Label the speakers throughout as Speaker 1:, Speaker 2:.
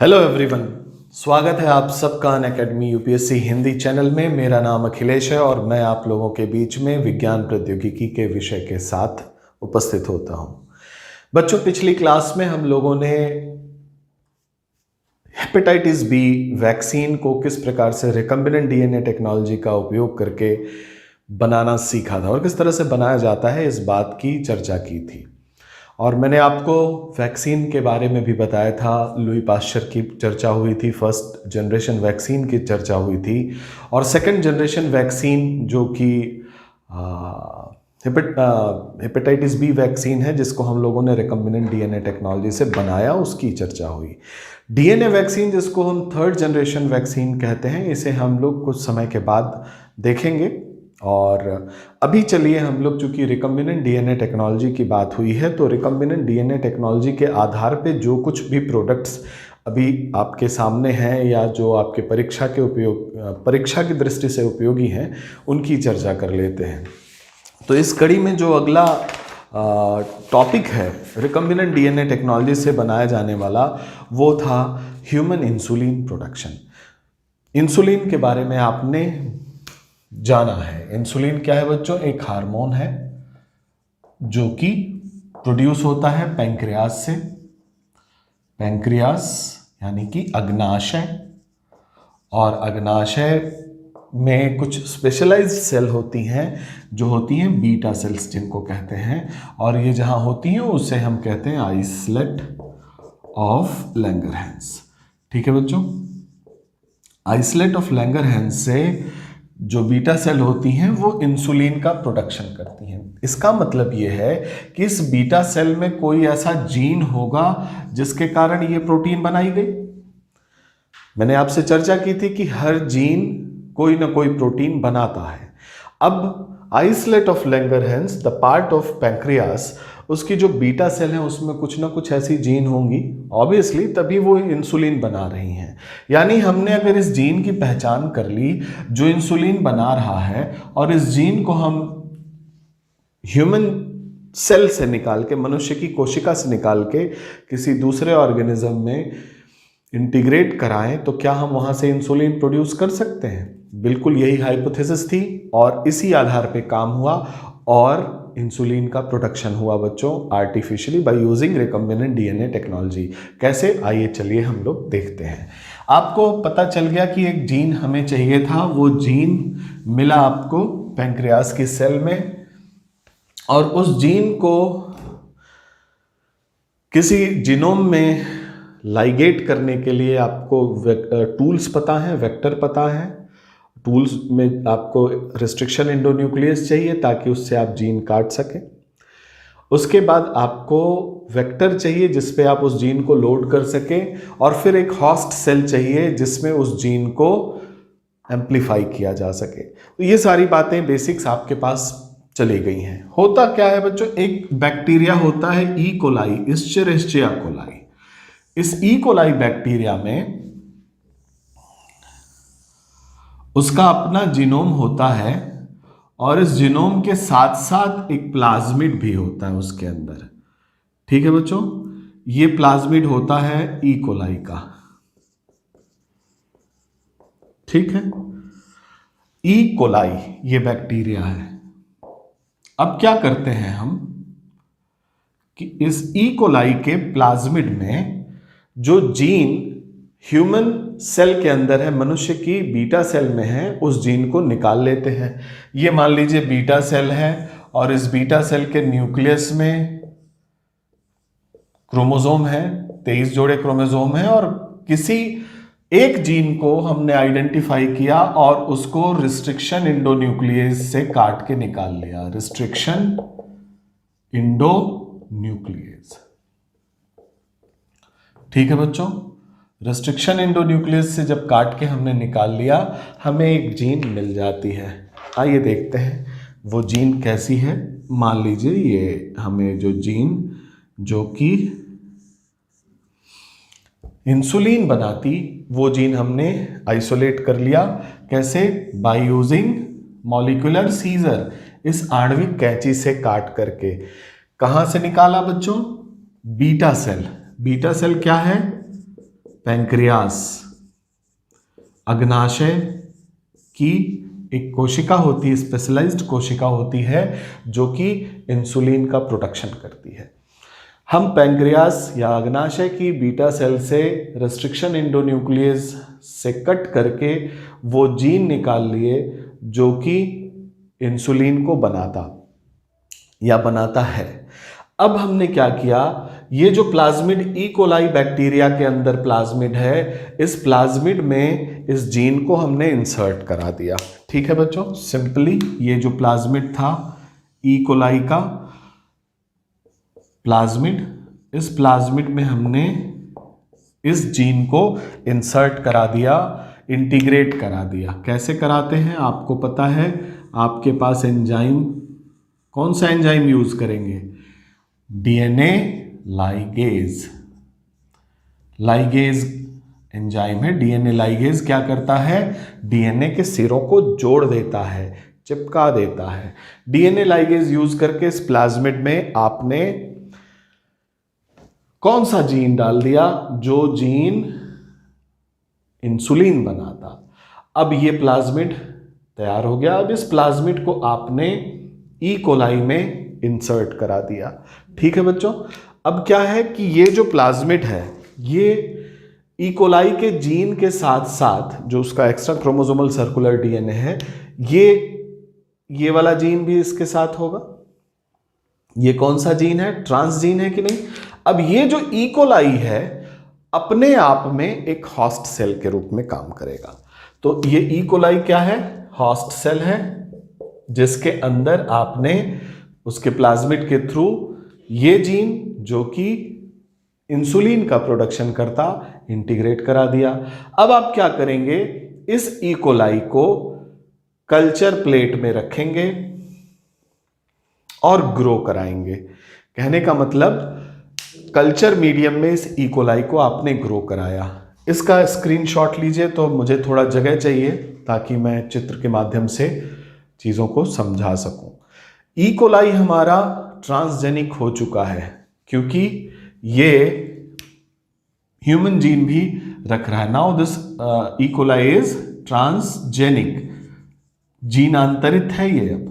Speaker 1: Hello everyone, स्वागत है आप सबका अनअकैडमी यूपीएससी हिंदी चैनल में। मेरा नाम अखिलेश है और मैं आप लोगों के बीच में विज्ञान प्रौद्योगिकी के विषय के साथ उपस्थित होता हूं। बच्चों, पिछली क्लास में हम लोगों ने हेपेटाइटिस बी वैक्सीन को किस प्रकार से रिकम्बिनेंट डीएनए टेक्नोलॉजी का उपयोग करके बनाना सीखा था और किस तरह से बनाया जाता है, इस बात की चर्चा की थी। और मैंने आपको वैक्सीन के बारे में भी बताया था। लुई पाश्चर की चर्चा हुई थी, फर्स्ट जनरेशन वैक्सीन की चर्चा हुई थी, और सेकंड जनरेशन वैक्सीन जो कि हेपेटाइटिस बी वैक्सीन है, जिसको हम लोगों ने रिकम्बिनेंट डीएनए टेक्नोलॉजी से बनाया, उसकी चर्चा हुई। डीएनए वैक्सीन, जिसको हम थर्ड जनरेशन वैक्सीन कहते हैं, इसे हम लोग कुछ समय के बाद देखेंगे। और अभी चलिए हम लोग, चूंकि रिकम्बिनेंट डीएनए टेक्नोलॉजी की बात हुई है, तो रिकम्बिनेंट डीएनए टेक्नोलॉजी के आधार पे जो कुछ भी प्रोडक्ट्स अभी आपके सामने हैं या जो आपके परीक्षा की दृष्टि से उपयोगी हैं, उनकी चर्चा कर लेते हैं। तो इस कड़ी में जो अगला टॉपिक है रिकम्बिनेंट डीएनए टेक्नोलॉजी से बनाया जाने वाला, वो था ह्यूमन इंसुलिन प्रोडक्शन। इंसुलिन के बारे में आपने जाना है। इंसुलिन क्या है बच्चों? एक हार्मोन है जो कि प्रोड्यूस होता है पैंक्रियाज से। पैंक्रियाज यानी कि अग्नाशय, और अग्नाशय में कुछ स्पेशलाइज्ड सेल होती हैं जो होती हैं बीटा सेल्स, जिनको कहते हैं, और ये जहां होती हैं उसे हम कहते हैं आइसलेट ऑफ लैंगरहैंस। ठीक है बच्चों, आइसलेट ऑफ लैंगरहैंस से जो बीटा सेल होती हैं वो इंसुलिन का प्रोडक्शन करती हैं। इसका मतलब ये है कि इस बीटा सेल में कोई ऐसा जीन होगा जिसके कारण ये प्रोटीन बनाई गई। मैंने आपसे चर्चा की थी कि हर जीन कोई ना कोई प्रोटीन बनाता है। अब islet of Langerhans, the part of pancreas, उसकी जो बीटा सेल है उसमें कुछ ना कुछ ऐसी जीन होंगी ऑब्वियसली, तभी वो इंसुलिन बना रही हैं। यानी हमने अगर इस जीन की पहचान कर ली जो इंसुलिन बना रहा है, और इस जीन को हम ह्यूमन सेल से निकाल के, मनुष्य की कोशिका से निकाल के किसी दूसरे ऑर्गेनिज्म में इंटीग्रेट कराएं, तो क्या हम वहां से इंसुलिन प्रोड्यूस कर सकते हैं? बिल्कुल यही हाइपोथेसिस थी और इसी आधार पे काम हुआ और इंसुलिन का प्रोडक्शन हुआ बच्चों, artificially by using recombinant DNA technology. कैसे? आइए चलिए हम लोग देखते हैं। आपको पता चल गया कि एक जीन हमें चाहिए था, वो जीन मिला आपको पैंक्रियास की सेल में, और उस जीन को किसी जीनोम में लाइगेट करने के लिए आपको टूल्स पता है, वेक्टर पता है। टूल्स में आपको रिस्ट्रिक्शन एंडोन्यूक्लियस चाहिए ताकि उससे आप जीन काट सकें। उसके बाद आपको वेक्टर चाहिए जिस पे आप उस जीन को लोड कर सकें, और फिर एक होस्ट सेल चाहिए जिसमें उस जीन को एम्प्लीफाई किया जा सके। तो ये सारी बातें बेसिक्स आपके पास चली गई हैं। होता क्या है बच्चों? एक बैक्टीरिया होता है ई कोलाई, इस्चरिशिया कोलाई। इस ई कोलाई बैक्टीरिया में उसका अपना जीनोम होता है, और इस जीनोम के साथ साथ एक प्लाज्मिड भी होता है उसके अंदर। ठीक है बच्चों, ये प्लाज्मिड होता है ई कोलाई का। ठीक है, ई कोलाई ये बैक्टीरिया है। अब क्या करते हैं हम कि इस ई कोलाई के प्लाज्मिड में जो जीन ह्यूमन सेल के अंदर है, मनुष्य की बीटा सेल में है, उस जीन को निकाल लेते हैं। ये मान लीजिए बीटा सेल है, और इस बीटा सेल के न्यूक्लियस में क्रोमोसोम है, 23 जोड़े क्रोमोसोम है, और किसी एक जीन को हमने आइडेंटिफाई किया और उसको रिस्ट्रिक्शन इंडोन्यूक्लियस से काट के निकाल लिया। Restriction endonuclease. ठीक है बच्चों, रिस्ट्रिक्शन इंडोन्यूक्लियस से जब काट के हमने निकाल लिया, हमें एक जीन मिल जाती है। आइए देखते हैं वो जीन कैसी है। मान लीजिए ये हमें जो जीन जो कि इंसुलिन बनाती, वो जीन हमने आइसोलेट कर लिया। कैसे? बाय यूजिंग मॉलिक्यूलर सीजर, इस आणविक कैंची से काट करके। कहां से निकाला बच्चों? Beta cell. बीटा सेल क्या है? पैंक्रियास अग्नाशय की एक कोशिका होती है, स्पेशलाइज्ड कोशिका होती है जो कि इंसुलिन का प्रोडक्शन करती है। हम पैंक्रियास या अग्नाशय की बीटा सेल से रेस्ट्रिक्शन एंडोन्यूक्लियस से कट करके वो जीन निकाल लिए जो कि इंसुलिन को बनाता है। अब हमने क्या किया, ये जो प्लाज्मिड ई कोलाई बैक्टीरिया के अंदर प्लाज्मिड है, इस प्लाज्मिड में इस जीन को हमने इंसर्ट करा दिया। ठीक है बच्चों, सिंपली ये जो प्लाज्मिड था ई कोलाई का प्लाज्मिड, इस प्लाज्मिड में हमने इस जीन को इंसर्ट करा दिया, इंटीग्रेट करा दिया। कैसे कराते हैं आपको पता है, आपके पास एंजाइम, कौन सा एंजाइम यूज करेंगे, डीएनए लाइगेज। लाइगेज एंजाइम है। डीएनए लाइगेज क्या करता है, डीएनए के सिरों को जोड़ देता है, चिपका देता है। डीएनए लाइगेज यूज करके इस प्लाज्मिड में आपने कौन सा जीन डाल दिया, जो जीन इंसुलिन बनाता। अब ये प्लाज्मिड तैयार हो गया। अब इस प्लाज्मिड को आपने ई कोलाई में इंसर्ट करा दिया। ठीक है बच्चों, अब क्या है कि ये जो प्लाज्मिड है, ये ई कोलाई के जीन के साथ साथ जो उसका एक्स्ट्रा क्रोमोसोमल सर्कुलर डीएनए है, ये वाला जीन भी इसके साथ होगा। ये कौन सा जीन है, ट्रांसजीन है कि नहीं। अब ये जो ई कोलाई है अपने आप में एक होस्ट सेल के रूप में काम करेगा। तो ये ई कोलाई क्या है, होस्ट सेल है, जिसके अंदर आपने उसके प्लाज्मिड के थ्रू ये जीन जो कि इंसुलिन का प्रोडक्शन करता, इंटीग्रेट करा दिया। अब आप क्या करेंगे, इस ई कोलाई को कल्चर प्लेट में रखेंगे और ग्रो कराएंगे। कहने का मतलब कल्चर मीडियम में इस ई कोलाई को आपने ग्रो कराया। इसका स्क्रीनशॉट लीजिए, तो मुझे थोड़ा जगह चाहिए ताकि मैं चित्र के माध्यम से चीज़ों को समझा सकूं। ई कोलाई हमारा ट्रांसजेनिक हो चुका है क्योंकि ये ह्यूमन जीन भी रख रहा है। Now this E coli is transgenic, जीनांतरित है ये, अब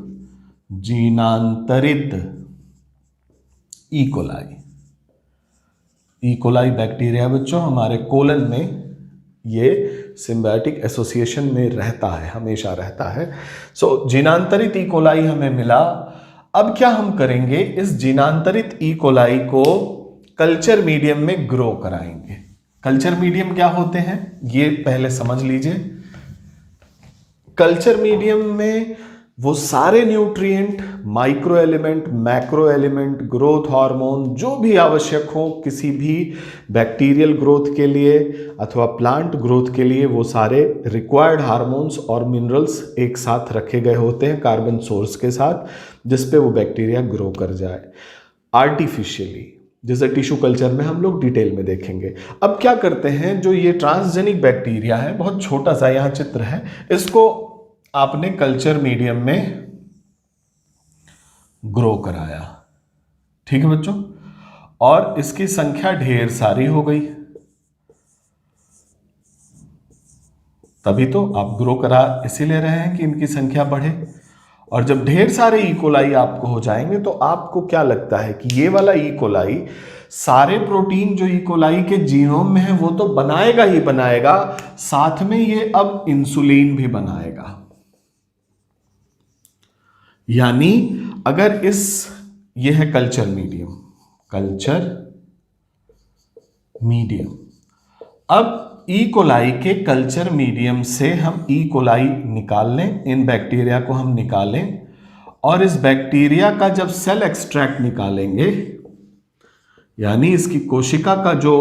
Speaker 1: जीनांतरित E coli. E coli bacteria बच्चों हमारे कोलन में ये सिम्बायोटिक एसोसिएशन में रहता है, हमेशा रहता है। सो जीनांतरित ई कोलाई हमें मिला। अब क्या हम करेंगे, इस जीनांतरित ई कोलाई को कल्चर मीडियम में ग्रो कराएंगे। कल्चर मीडियम क्या होते हैं ये पहले समझ लीजिए। कल्चर मीडियम में वो सारे nutrient, micro element, macro element, growth hormone जो भी आवश्यक हो किसी भी बैक्टीरियल ग्रोथ के लिए अथवा प्लांट ग्रोथ के लिए, वो सारे रिक्वायर्ड हार्मोन्स और मिनरल्स एक साथ रखे गए होते हैं कार्बन सोर्स के साथ, जिस पे वो बैक्टीरिया ग्रो कर जाए आर्टिफिशियली, जैसे टिश्यू कल्चर में हम लोग डिटेल में देखेंगे। अब क्या करते हैं, जो ये ट्रांसजेनिक बैक्टीरिया है, बहुत छोटा सा यहाँ चित्र है, इसको आपने कल्चर मीडियम में ग्रो कराया। ठीक है बच्चों, और इसकी संख्या ढेर सारी हो गई, तभी तो आप ग्रो करा इसीलिए रहे हैं कि इनकी संख्या बढ़े। और जब ढेर सारे ई कोलाई आपको हो जाएंगे तो आपको क्या लगता है कि ये वाला ई कोलाई सारे प्रोटीन जो ई कोलाई के जीनोम में है वो तो बनाएगा ही बनाएगा, साथ में ये अब इंसुलिन भी बनाएगा। यानी अगर ये है कल्चर मीडियम, कल्चर मीडियम। अब ई कोलाई के कल्चर मीडियम से हम ई कोलाई निकाल लें, इन बैक्टीरिया को हम निकालें, और इस बैक्टीरिया का जब सेल एक्सट्रैक्ट निकालेंगे, यानी इसकी कोशिका का जो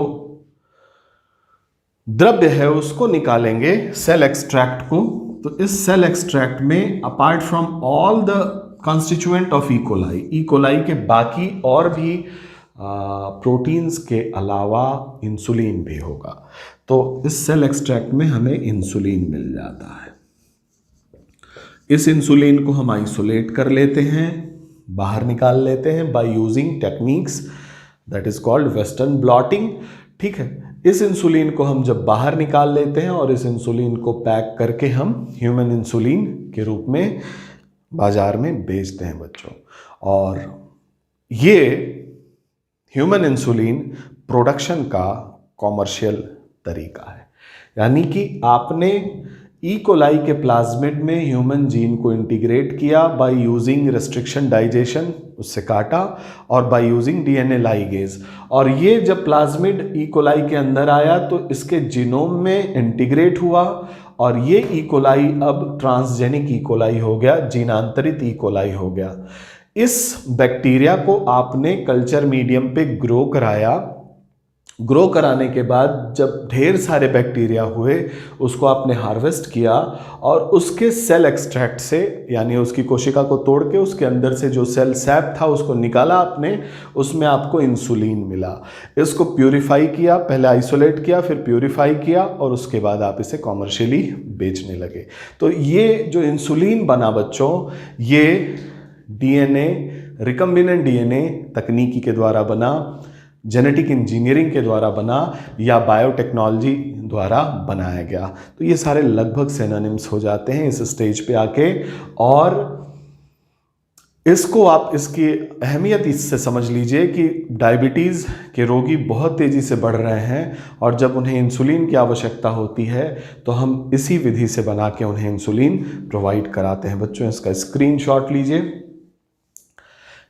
Speaker 1: द्रव्य है उसको निकालेंगे, सेल एक्सट्रैक्ट को, तो इस सेल एक्सट्रैक्ट में apart from all the constituent of E coli के बाकी और भी प्रोटीन्स के अलावा इंसुलिन भी होगा। तो इस सेल एक्सट्रैक्ट में हमें इंसुलिन मिल जाता है। इस इंसुलिन को हम आइसोलेट कर लेते हैं, बाहर निकाल लेते हैं by using techniques that is called western blotting. ठीक है, इस इंसुलिन को हम जब बाहर निकाल लेते हैं और इस इंसुलिन को पैक करके हम ह्यूमन इंसुलिन के रूप में बाजार में बेचते हैं बच्चों। और ये ह्यूमन इंसुलिन प्रोडक्शन का कॉमर्शियल तरीका है, यानी कि आपने ई कोलाई के प्लाज्मिड में ह्यूमन जीन को इंटीग्रेट किया बाय यूजिंग रेस्ट्रिक्शन डाइजेशन, उससे काटा, और बाय यूजिंग डीएनए लाइगेज। और ये जब प्लाज्मिड ई कोलाई के अंदर आया तो इसके जीनोम में इंटीग्रेट हुआ और ये ई कोलाई अब ट्रांसजेनिक ई कोलाई हो गया, जीनांतरित ई कोलाई हो गया। इस बैक्टीरिया को आपने कल्चर मीडियम पे ग्रो कराया। ग्रो कराने के बाद जब ढेर सारे बैक्टीरिया हुए उसको आपने हार्वेस्ट किया और उसके सेल एक्सट्रैक्ट से, यानी उसकी कोशिका को तोड़ के उसके अंदर से जो सेल सैप था उसको निकाला आपने, उसमें आपको इंसुलिन मिला। इसको प्यूरिफाई किया, पहले आइसोलेट किया, फिर प्यूरिफाई किया और उसके बाद आप इसे कॉमर्शियली बेचने लगे। तो ये जो इंसुलिन बना बच्चों, ये डीएनए, रिकम्बिनेंट डीएनए तकनीकी के द्वारा बना, जेनेटिक इंजीनियरिंग के द्वारा बना या बायोटेक्नोलॉजी द्वारा बनाया गया। तो ये सारे लगभग सिनोनिम्स हो जाते हैं इस स्टेज पे आके। और इसको आप, इसकी अहमियत इससे समझ लीजिए कि डायबिटीज़ के रोगी बहुत तेज़ी से बढ़ रहे हैं और जब उन्हें इंसुलिन की आवश्यकता होती है तो हम इसी विधि से बना के उन्हें इंसुलिन प्रोवाइड कराते हैं। बच्चों इसका स्क्रीनशॉट लीजिए।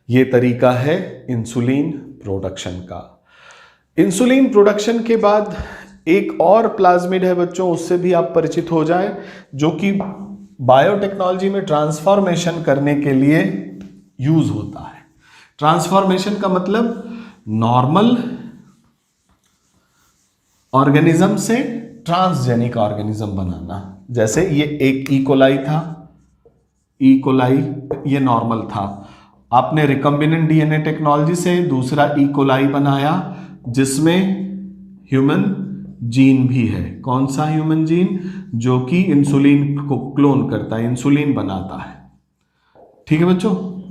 Speaker 1: ये तरीका है इंसुलिन प्रोडक्शन का। इंसुलिन प्रोडक्शन के बाद एक और प्लाज्मिड है बच्चों, उससे भी आप परिचित हो जाएं, जो कि बायोटेक्नोलॉजी में ट्रांसफॉर्मेशन करने के लिए यूज होता है। ट्रांसफॉर्मेशन का मतलब नॉर्मल ऑर्गेनिज्म से ट्रांसजेनिक ऑर्गेनिज्म बनाना। जैसे ये एक ई कोलाई था, ई कोलाई ये नॉर्मल था, आपने रिकम्बिनेंट डीएनए टेक्नोलॉजी से दूसरा ई कोलाई बनाया जिसमें ह्यूमन जीन भी है। कौन सा ह्यूमन जीन? जो कि इंसुलिन को क्लोन करता है, इंसुलिन बनाता है। ठीक है बच्चों,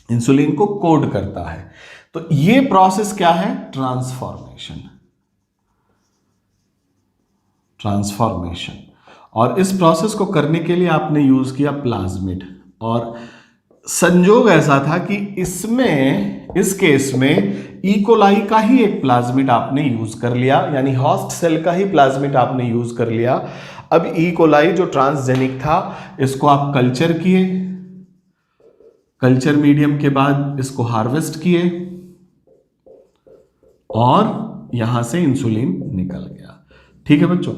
Speaker 1: इंसुलिन को कोड करता है। तो ये प्रोसेस क्या है? ट्रांसफॉर्मेशन। ट्रांसफॉर्मेशन। और इस प्रोसेस को करने के लिए आपने यूज किया प्लाज्मिड। और संजोग ऐसा था कि इसमें, इस केस में ई कोलाई का ही एक प्लाज्मिड आपने यूज कर लिया, यानी होस्ट सेल का ही प्लाज्मिड आपने यूज कर लिया। अब ई कोलाई जो ट्रांसजेनिक था इसको आप कल्चर किए, कल्चर मीडियम के बाद इसको हार्वेस्ट किए और यहां से इंसुलिन निकल गया। ठीक है बच्चों,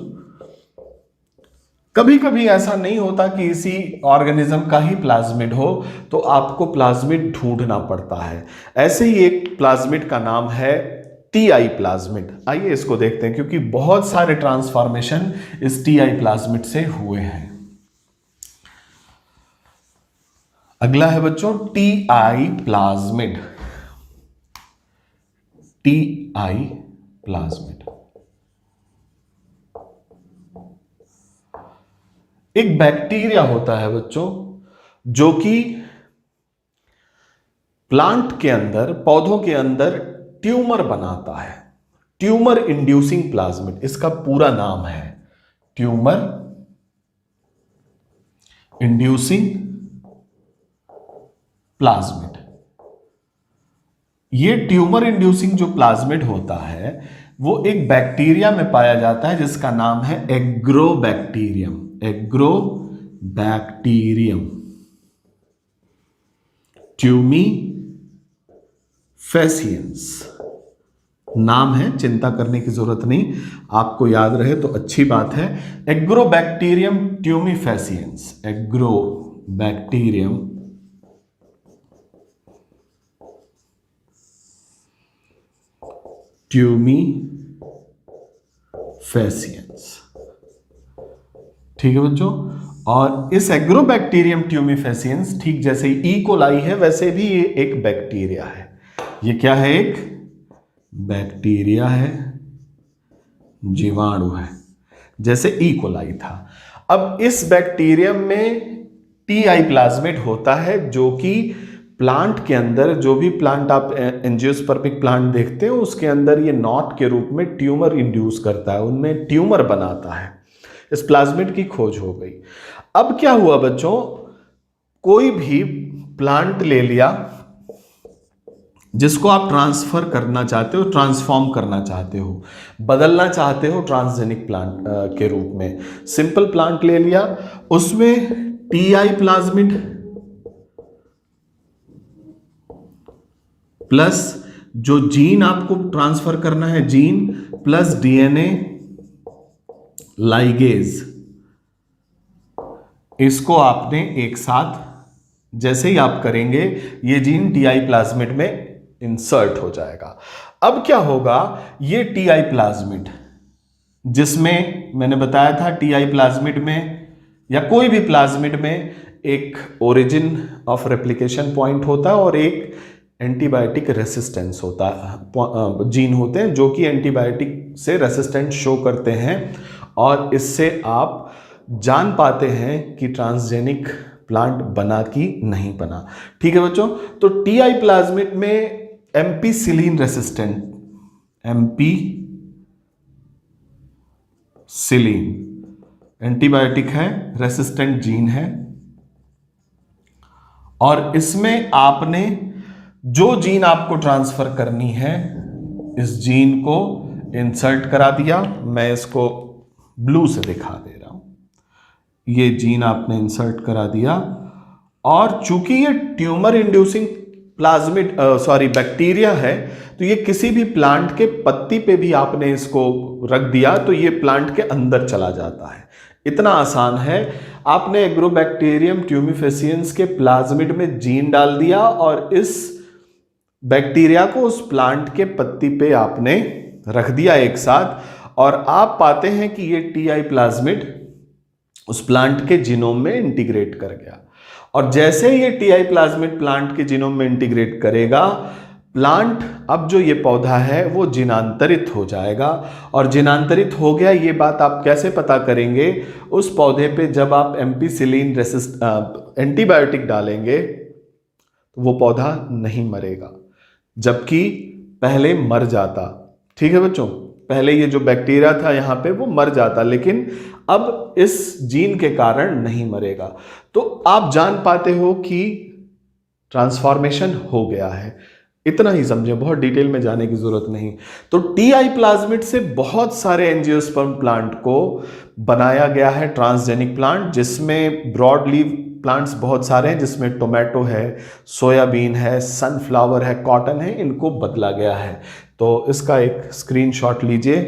Speaker 1: कभी कभी ऐसा नहीं होता कि इसी ऑर्गेनिज्म का ही प्लाज्मिड हो, तो आपको प्लाज्मिड ढूंढना पड़ता है। ऐसे ही एक प्लाज्मिड का नाम है टीआई प्लाज्मिड। आइए इसको देखते हैं, क्योंकि बहुत सारे ट्रांसफॉर्मेशन इस टीआई प्लाज्मिड से हुए हैं। अगला है बच्चों टीआई प्लाज्मिड। टीआई प्लाज्मिड एक बैक्टीरिया होता है बच्चों, जो कि प्लांट के अंदर, पौधों के अंदर ट्यूमर बनाता है। ट्यूमर इंड्यूसिंग प्लाज्मिड इसका पूरा नाम है, ट्यूमर इंड्यूसिंग प्लाज्मिड। ये ट्यूमर इंड्यूसिंग जो प्लाज्मिड होता है वो एक बैक्टीरिया में पाया जाता है जिसका नाम है एग्रोबैक्टीरियम। एग्रोबैक्टीरियम ट्यूमीफेसियंस नाम है, चिंता करने की जरूरत नहीं, आपको याद रहे तो अच्छी बात है। Agrobacterium tumefaciens, Agrobacterium tumefaciens. ठीक है बच्चों, और इस एग्रोबैक्टीरियम ट्यूमीफेसियंस ठीक जैसे ई कोलाई है वैसे भी ये एक बैक्टीरिया है। ये क्या है? एक बैक्टीरिया है, जीवाणु है, जैसे ई कोलाई था। अब इस बैक्टीरियम में टीआई प्लाज्मिड होता है जो कि प्लांट के अंदर, जो भी प्लांट आप एंजियोस्पर्मिक प्लांट देखते हैं उसके अंदर ये नॉट के रूप में ट्यूमर इंड्यूस करता है, उनमें ट्यूमर बनाता है। इस प्लाज्मिड की खोज हो गई। अब क्या हुआ बच्चों, कोई भी प्लांट ले लिया जिसको आप ट्रांसफर करना चाहते हो, ट्रांसफॉर्म करना चाहते हो, बदलना चाहते हो ट्रांसजेनिक प्लांट के रूप में। सिंपल प्लांट ले लिया, उसमें टीआई प्लाज्मिड प्लस जो जीन आपको ट्रांसफर करना है, जीन प्लस डीएनए लाइगेज, इसको आपने एक साथ जैसे ही आप करेंगे ये जीन टीआई प्लाज्मिड में इंसर्ट हो जाएगा। अब क्या होगा, ये टीआई प्लाज्मिड, जिसमें मैंने बताया था टीआई प्लाज्मिड में या कोई भी प्लाज्मिड में एक ओरिजिन ऑफ रेप्लिकेशन पॉइंट होता है और एक एंटीबायोटिक रेसिस्टेंस होता है, जीन होते हैं जो कि एंटीबायोटिक से रेसिस्टेंट शो करते हैं, और इससे आप जान पाते हैं कि ट्रांसजेनिक प्लांट बना कि नहीं बना। ठीक है बच्चों, तो टीआई प्लाज्मिड में एम्पीसिलिन रेसिस्टेंट, एम्पीसिलिन एंटीबायोटिक है, रेसिस्टेंट जीन है, और इसमें आपने जो जीन आपको ट्रांसफर करनी है इस जीन को इंसर्ट करा दिया। मैं इसको ब्लू से दिखा दे रहा हूं, ये जीन आपने इंसर्ट करा दिया, और चूंकि ये ट्यूमर इंड्यूसिंग प्लाज्मिड बैक्टीरिया है, तो ये किसी भी प्लांट के पत्ती पे भी आपने इसको रख दिया तो ये प्लांट के अंदर चला जाता है। इतना आसान है। आपने एग्रोबैक्टीरियम ट्यूमिफेसियंस के प्लाज्मिड में जीन डाल दिया और इस बैक्टीरिया को उस प्लांट के पत्ती पे आपने रख दिया एक साथ, और आप पाते हैं कि ये टीआई प्लाज्मिड उस प्लांट के जीनोम में इंटीग्रेट कर गया। और जैसे ये टीआई प्लाज्मिड प्लांट के जीनोम में इंटीग्रेट करेगा, प्लांट, अब जो ये पौधा है वो जिनांतरित हो जाएगा। और जिनांतरित हो गया, ये बात आप कैसे पता करेंगे, उस पौधे पे जब आप एम्पीसिलिन एंटीबायोटिक डालेंगे तो वो पौधा नहीं मरेगा, जबकि पहले मर जाता। ठीक है बच्चों, पहले ये जो बैक्टीरिया था यहाँ पे वो मर जाता, लेकिन अब इस जीन के कारण नहीं मरेगा। तो आप जान पाते हो कि ट्रांसफॉर्मेशन हो गया है। इतना ही समझे, बहुत डिटेल में जाने की जरूरत नहीं। तो टीआई प्लाज्मिड से बहुत सारे एंजियोस्पर्म प्लांट को बनाया गया है ट्रांसजेनिक प्लांट, जिसमें ब्रॉड लीव प्लांट्स बहुत सारे हैं, जिसमें टोमेटो है, सोयाबीन है, सनफ्लावर है, कॉटन है, इनको बदला गया है। तो इसका एक स्क्रीनशॉट लीजिए।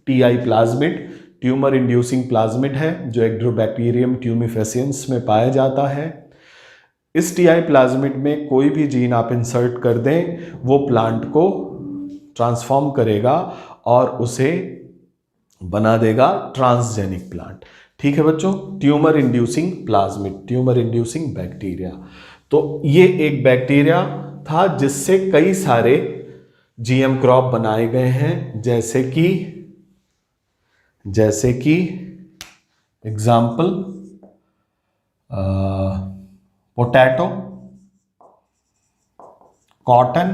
Speaker 1: TI plasmid tumour inducing plasmid है जो एग्रोबैक्टीरियम ट्यूमिफेसियंस में पाया जाता है। इस टीआई प्लाज्मिड में कोई भी जीन आप इंसर्ट कर दें, वो प्लांट को ट्रांसफॉर्म करेगा और उसे बना देगा ट्रांसजेनिक प्लांट। ठीक है बच्चों, tumour inducing plasmid, tumour inducing bacteria. तो ये एक बैक्टीरिया था जिससे कई सारे जीएम क्रॉप बनाए गए हैं, जैसे कि एग्जाम्पल पोटैटो, कॉटन।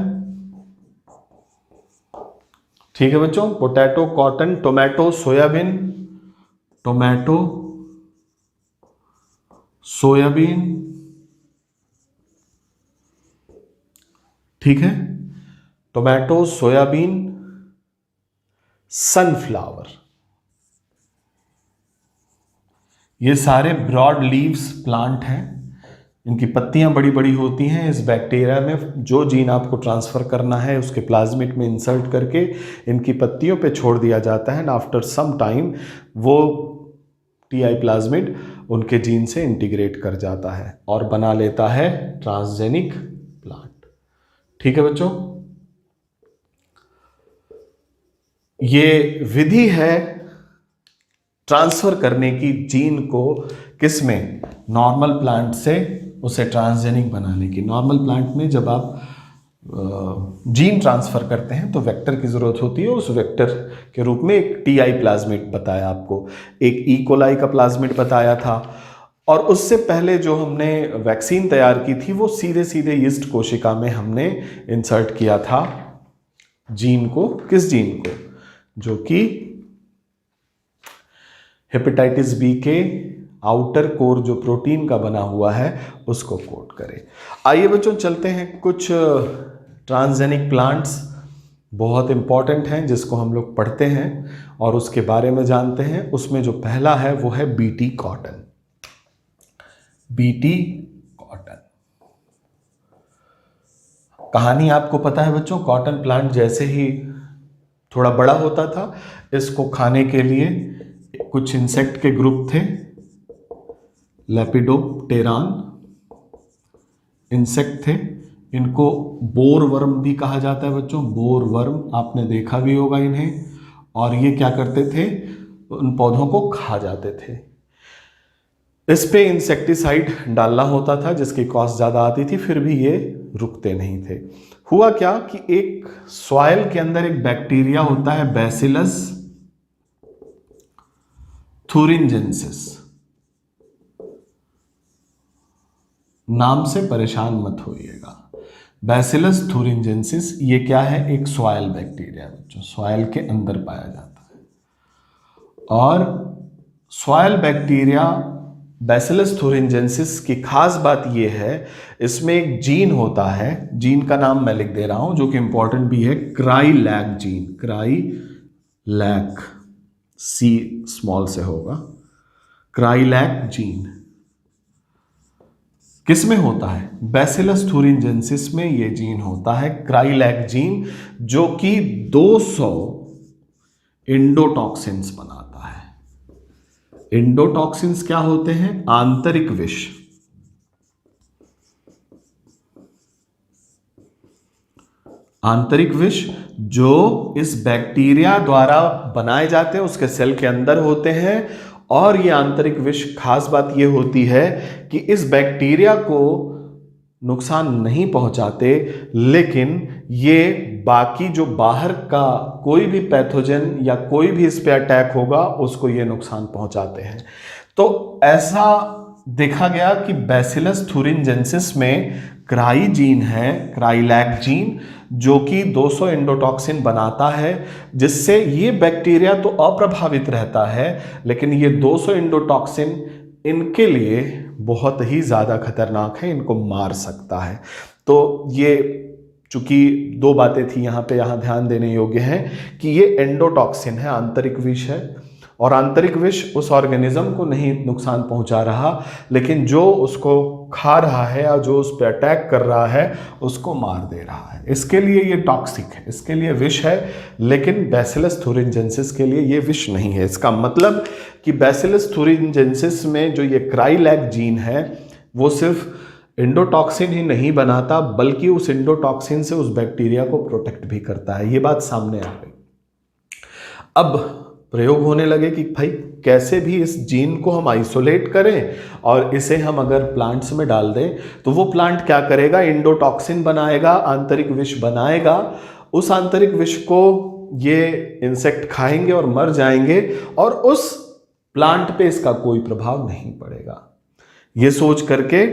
Speaker 1: ठीक है बच्चों, potato, cotton, tomato, soybean, tomato, soybean. ठीक है, टोमेटो, सोयाबीन, सनफ्लावर, ये सारे ब्रॉड लीव्स प्लांट हैं। इनकी पत्तियां बड़ी बड़ी होती हैं। इस बैक्टीरिया में जो जीन आपको ट्रांसफ़र करना है उसके प्लाज्मिड में इंसर्ट करके इनकी पत्तियों पे छोड़ दिया जाता है, एंड आफ्टर सम टाइम वो टीआई प्लाज्मिड उनके जीन से इंटीग्रेट कर जाता है और बना लेता है ट्रांसजेनिक प्लांट। ठीक है बच्चों, ये विधि है ट्रांसफर करने की जीन को, किसमें, नॉर्मल प्लांट से उसे ट्रांसजेनिक बनाने की। नॉर्मल प्लांट में जब आप जीन ट्रांसफर करते हैं तो वेक्टर की जरूरत होती है। उस वेक्टर के रूप में एक टीआई प्लाज्मिड बताया आपको, एक ई कोलाई का प्लाज्मिड बताया था, और उससे पहले जो हमने वैक्सीन तैयार की थी वो सीधे सीधे यीस्ट कोशिका में हमने इंसर्ट किया था जीन को। किस जीन को? जो कि हेपेटाइटिस बी के आउटर कोर जो प्रोटीन का बना हुआ है उसको कोड करे। आइए बच्चों चलते हैं, कुछ ट्रांसजेनिक प्लांट्स बहुत इंपॉर्टेंट हैं जिसको हम लोग पढ़ते हैं और उसके बारे में जानते हैं। उसमें जो पहला है वो है बीटी कॉटन। बीटी कॉटन, कहानी आपको पता है बच्चों। कॉटन प्लांट जैसे ही थोड़ा बड़ा होता था, इसको खाने के लिए कुछ इंसेक्ट के ग्रुप थे, लेपिडोप्टेरान इंसेक्ट थे। इनको बोर वर्म भी कहा जाता है बच्चों, बोर वर्म, आपने देखा भी होगा इन्हें। और ये क्या करते थे? उन पौधों को खा जाते थे। इस पे इंसेक्टिसाइड डालना होता था जिसकी कॉस्ट ज़्यादा आती थी, फिर भी ये रुकते नहीं थे। हुआ क्या कि एक सॉइल के अंदर एक बैक्टीरिया होता है बैसिलस थुरिंजेंसिस, नाम से परेशान मत होइएगा। बैसिलस थुरिंजेंसिस ये क्या है? एक सॉइल बैक्टीरिया बच्चों, सॉइल के अंदर पाया जाता है। और सॉइल बैक्टीरिया बैसिलस थुरिंजेंसिस की खास बात यह है, इसमें एक जीन होता है, जीन का नाम मैं लिख दे रहा हूं जो कि इंपॉर्टेंट भी है, क्राइलैक जीन। क्राइलैक, सी स्मॉल से होगा। क्राइलैक जीन किस में होता है? बैसिलस थुरिंजेंसिस में ये जीन होता है, क्राइलैक जीन, जो कि 200 इंडोटॉक्सिन्स बनाता है। इंडोटॉक्सिन्स क्या होते हैं? आंतरिक विष। आंतरिक विष जो इस बैक्टीरिया द्वारा बनाए जाते हैं, उसके सेल के अंदर होते हैं। और ये आंतरिक विष, खास बात ये होती है कि इस बैक्टीरिया को नुकसान नहीं पहुंचाते, लेकिन ये बाकी जो बाहर का कोई भी पैथोजन या कोई भी इस पे अटैक होगा उसको ये नुकसान पहुंचाते हैं। तो ऐसा देखा गया कि बैसिलस थुरिंजेंसिस में क्राई जीन है, क्राइलैक जीन, जो कि 200 एंडोटॉक्सिन बनाता है, जिससे ये बैक्टीरिया तो अप्रभावित रहता है, लेकिन ये 200 एंडोटॉक्सिन इनके लिए बहुत ही ज़्यादा खतरनाक है, इनको मार सकता है। तो ये चूंकि दो बातें थी यहाँ पे, यहाँ ध्यान देने योग्य है कि ये एंडोटॉक्सिन है, आंतरिक विष है, और आंतरिक विष उस ऑर्गेनिज्म को नहीं नुकसान पहुंचा रहा, लेकिन जो उसको खा रहा है या जो उस पर अटैक कर रहा है उसको मार दे रहा है। इसके लिए ये टॉक्सिक है, इसके लिए विष है, लेकिन बैसिलस थुरिंजेंसिस के लिए ये विष नहीं है। इसका मतलब कि बैसिलस थुरिंजेंसिस में जो ये क्राइलैक जीन है वो सिर्फ एंडोटॉक्सिन ही नहीं बनाता, बल्कि उस एंडोटॉक्सिन से उस बैक्टीरिया को प्रोटेक्ट भी करता है। ये बात सामने आ गई। अब प्रयोग होने लगे कि भाई कैसे भी इस जीन को हम आइसोलेट करें और इसे हम अगर प्लांट्स में डाल दें तो वो प्लांट क्या करेगा? एंडोटॉक्सिन बनाएगा, आंतरिक विष बनाएगा। उस आंतरिक विष को ये इंसेक्ट खाएंगे और मर जाएंगे, और उस प्लांट पे इसका कोई प्रभाव नहीं पड़ेगा। ये सोच करके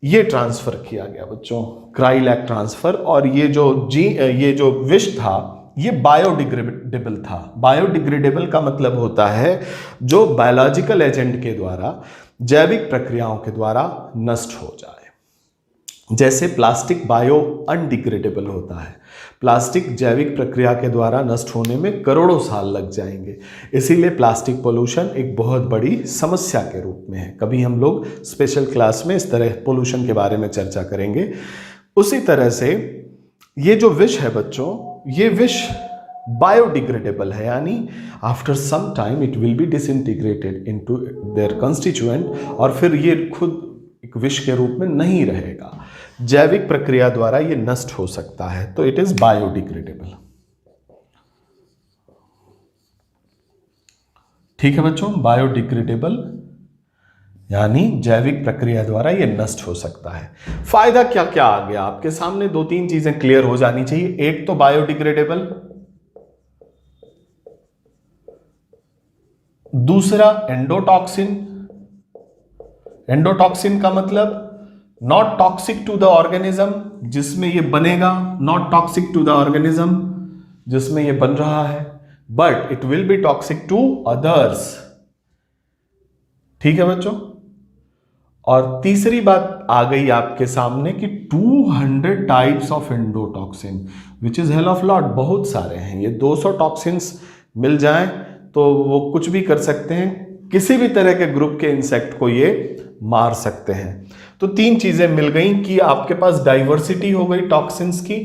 Speaker 1: ये ट्रांसफर किया गया बच्चों, क्राइलैक ट्रांसफर। और ये जो विष था ये बायोडिग्रेडेबल था। बायोडिग्रेडेबल का मतलब होता है जो बायोलॉजिकल एजेंट के द्वारा, जैविक प्रक्रियाओं के द्वारा नष्ट हो जाए। जैसे प्लास्टिक बायो अनडिग्रेडेबल होता है, प्लास्टिक जैविक प्रक्रिया के द्वारा नष्ट होने में करोड़ों साल लग जाएंगे। इसीलिए प्लास्टिक पोल्यूशन एक बहुत बड़ी समस्या के रूप में है। कभी हम लोग स्पेशल क्लास में इस तरह पोल्यूशन के बारे में चर्चा करेंगे। उसी तरह से ये जो विष है बच्चों, ये विष बायोडिग्रेडेबल है, यानी after some time it will be disintegrated into their constituent, और फिर ये खुद एक विष के रूप में नहीं रहेगा। जैविक प्रक्रिया द्वारा ये नष्ट हो सकता है, तो इट इज बायोडिग्रेडेबल। ठीक है बच्चों, बायोडिग्रेडेबल यानी जैविक प्रक्रिया द्वारा ये नष्ट हो सकता है। फायदा क्या क्या आ गया आपके सामने? दो तीन चीजें क्लियर हो जानी चाहिए। एक तो बायोडिग्रेडेबल, दूसरा एंडोटॉक्सिन, एंडोटॉक्सिन का मतलब not toxic to the organism, जिसमें ये बनेगा, not toxic to the organism जिसमें ये बन रहा है, but it will be toxic to others. ठीक है बच्चों। और तीसरी बात आ गई आपके सामने कि 200 types of endotoxin, which is hell of lot, बहुत सारे हैं ये। 200 टॉक्सिन्स मिल जाएं तो वो कुछ भी कर सकते हैं, किसी भी तरह के ग्रुप के इंसेक्ट को ये मार सकते हैं। तो तीन चीजें मिल गई कि आपके पास डाइवर्सिटी हो गई टॉक्सिन्स की,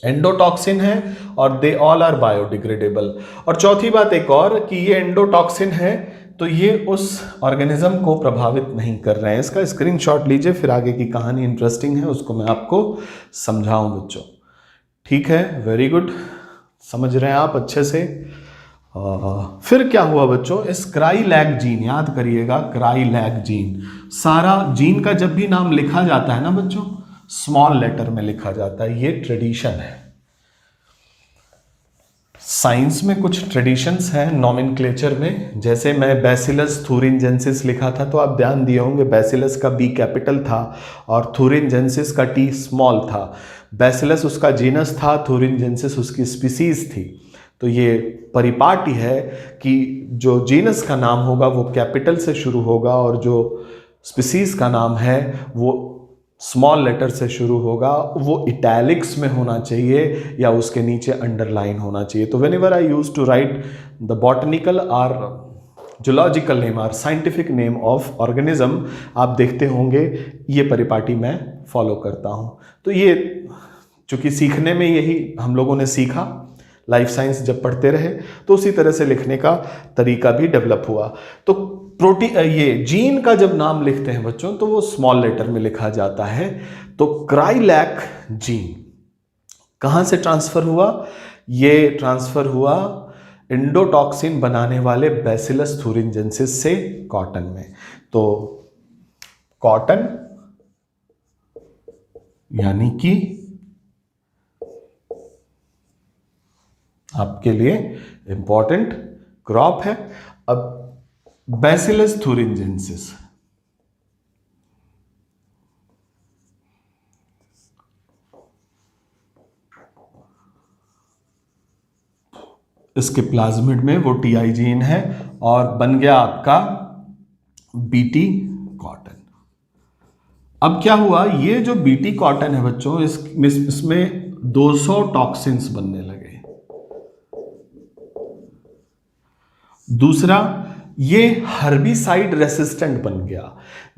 Speaker 1: एंडोटॉक्सिन है और दे ऑल आर बायोडिग्रेडेबल। और चौथी बात एक और कि ये एंडोटॉक्सिन है तो ये उस ऑर्गेनिज्म को प्रभावित नहीं कर रहे हैं। इसका स्क्रीनशॉट लीजिए, फिर आगे की कहानी इंटरेस्टिंग है, उसको मैं आपको समझाऊं बच्चों। ठीक है, वेरी गुड, समझ रहे हैं आप अच्छे से। फिर क्या हुआ बच्चों, इस क्राइलैक जीन, याद करिएगा क्राइलैक जीन, सारा जीन का जब भी नाम लिखा जाता है ना बच्चों, स्मॉल लेटर में लिखा जाता है। ये ट्रेडिशन है, साइंस में कुछ ट्रेडिशंस हैं नॉमेनक्लेचर में। जैसे मैं बैसिलस थूरिनजेंसिस लिखा था तो आप ध्यान दिए होंगे, बैसिलस का बी कैपिटल था और थूरिनजेंसिस का टी स्मॉल था। बैसिलस उसका जीनस था, थूरिनजेंसिस उसकी स्पीसीज थी। तो ये परिपाटी है कि जो जीनस का नाम होगा वो कैपिटल से शुरू होगा और जो स्पीसीज का नाम है वो स्मॉल लेटर से शुरू होगा। वो इटैलिक्स में होना चाहिए या उसके नीचे अंडरलाइन होना चाहिए। तो whenever I use to write the botanical or zoological name or scientific name of organism, आप देखते होंगे ये परिपाटी मैं फॉलो करता हूँ। तो ये चूंकि सीखने में यही हम लोगों ने सीखा, लाइफ साइंस जब पढ़ते रहे तो उसी तरह से लिखने का तरीका भी डेवलप हुआ। तो प्रोटीन, ये जीन का जब नाम लिखते हैं बच्चों तो वो स्मॉल लेटर में लिखा जाता है। तो क्राइलैक जीन कहां से ट्रांसफर हुआ, ये ट्रांसफर हुआ एंडोटॉक्सिन बनाने वाले बैसिलस थूरिनजेंसिस से कॉटन में। तो कॉटन यानी कि आपके लिए इंपॉर्टेंट क्रॉप है। अब बैसिलस थूरिनजेंसिस, इसके प्लाज्मिड में वो टीआई जीन है और बन गया आपका बीटी कॉटन। अब क्या हुआ, ये जो बीटी कॉटन है बच्चों, इसमें 200 टॉक्सिन्स बनने लगे। दूसरा, ये हर्बिसाइड रेसिस्टेंट बन गया।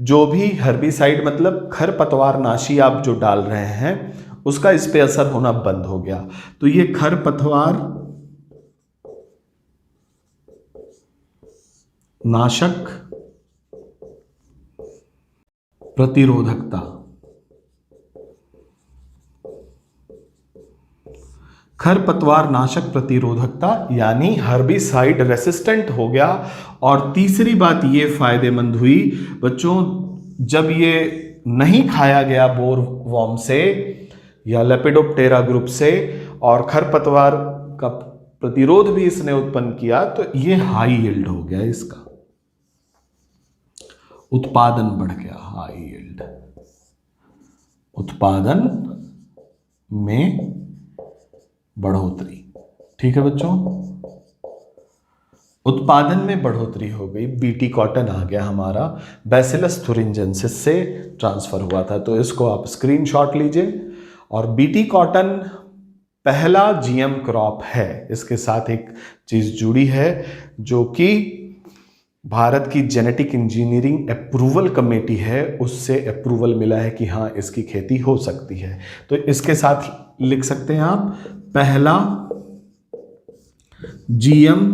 Speaker 1: जो भी हर्बिसाइड मतलब खरपतवार नाशी आप जो डाल रहे हैं उसका इस पे असर होना बंद हो गया। तो ये खरपतवार नाशक प्रतिरोधकता, खरपतवार नाशक प्रतिरोधकता यानी हर्बिसाइड रेसिस्टेंट हो गया। और तीसरी बात ये फायदेमंद हुई बच्चों, जब ये नहीं खाया गया बोर वॉर्म से या लेपिडोप्टेरा ग्रुप से और खरपतवार का प्रतिरोध भी इसने उत्पन्न किया, तो ये हाई यील्ड हो गया, इसका उत्पादन बढ़ गया, हाई यील्ड, उत्पादन में बढ़ोतरी। ठीक है बच्चों, उत्पादन में बढ़ोतरी हो गई, बीटी कॉटन आ गया हमारा, बैसिलस थूरिनजेंसिस से ट्रांसफर हुआ था। तो इसको आप स्क्रीनशॉट लीजिए। और बीटी कॉटन पहला जीएम क्रॉप है। इसके साथ एक चीज जुड़ी है जो कि भारत की जेनेटिक इंजीनियरिंग अप्रूवल कमेटी है, उससे अप्रूवल मिला है कि हाँ इसकी खेती हो सकती है। तो इसके साथ लिख सकते हैं आप, पहला जीएम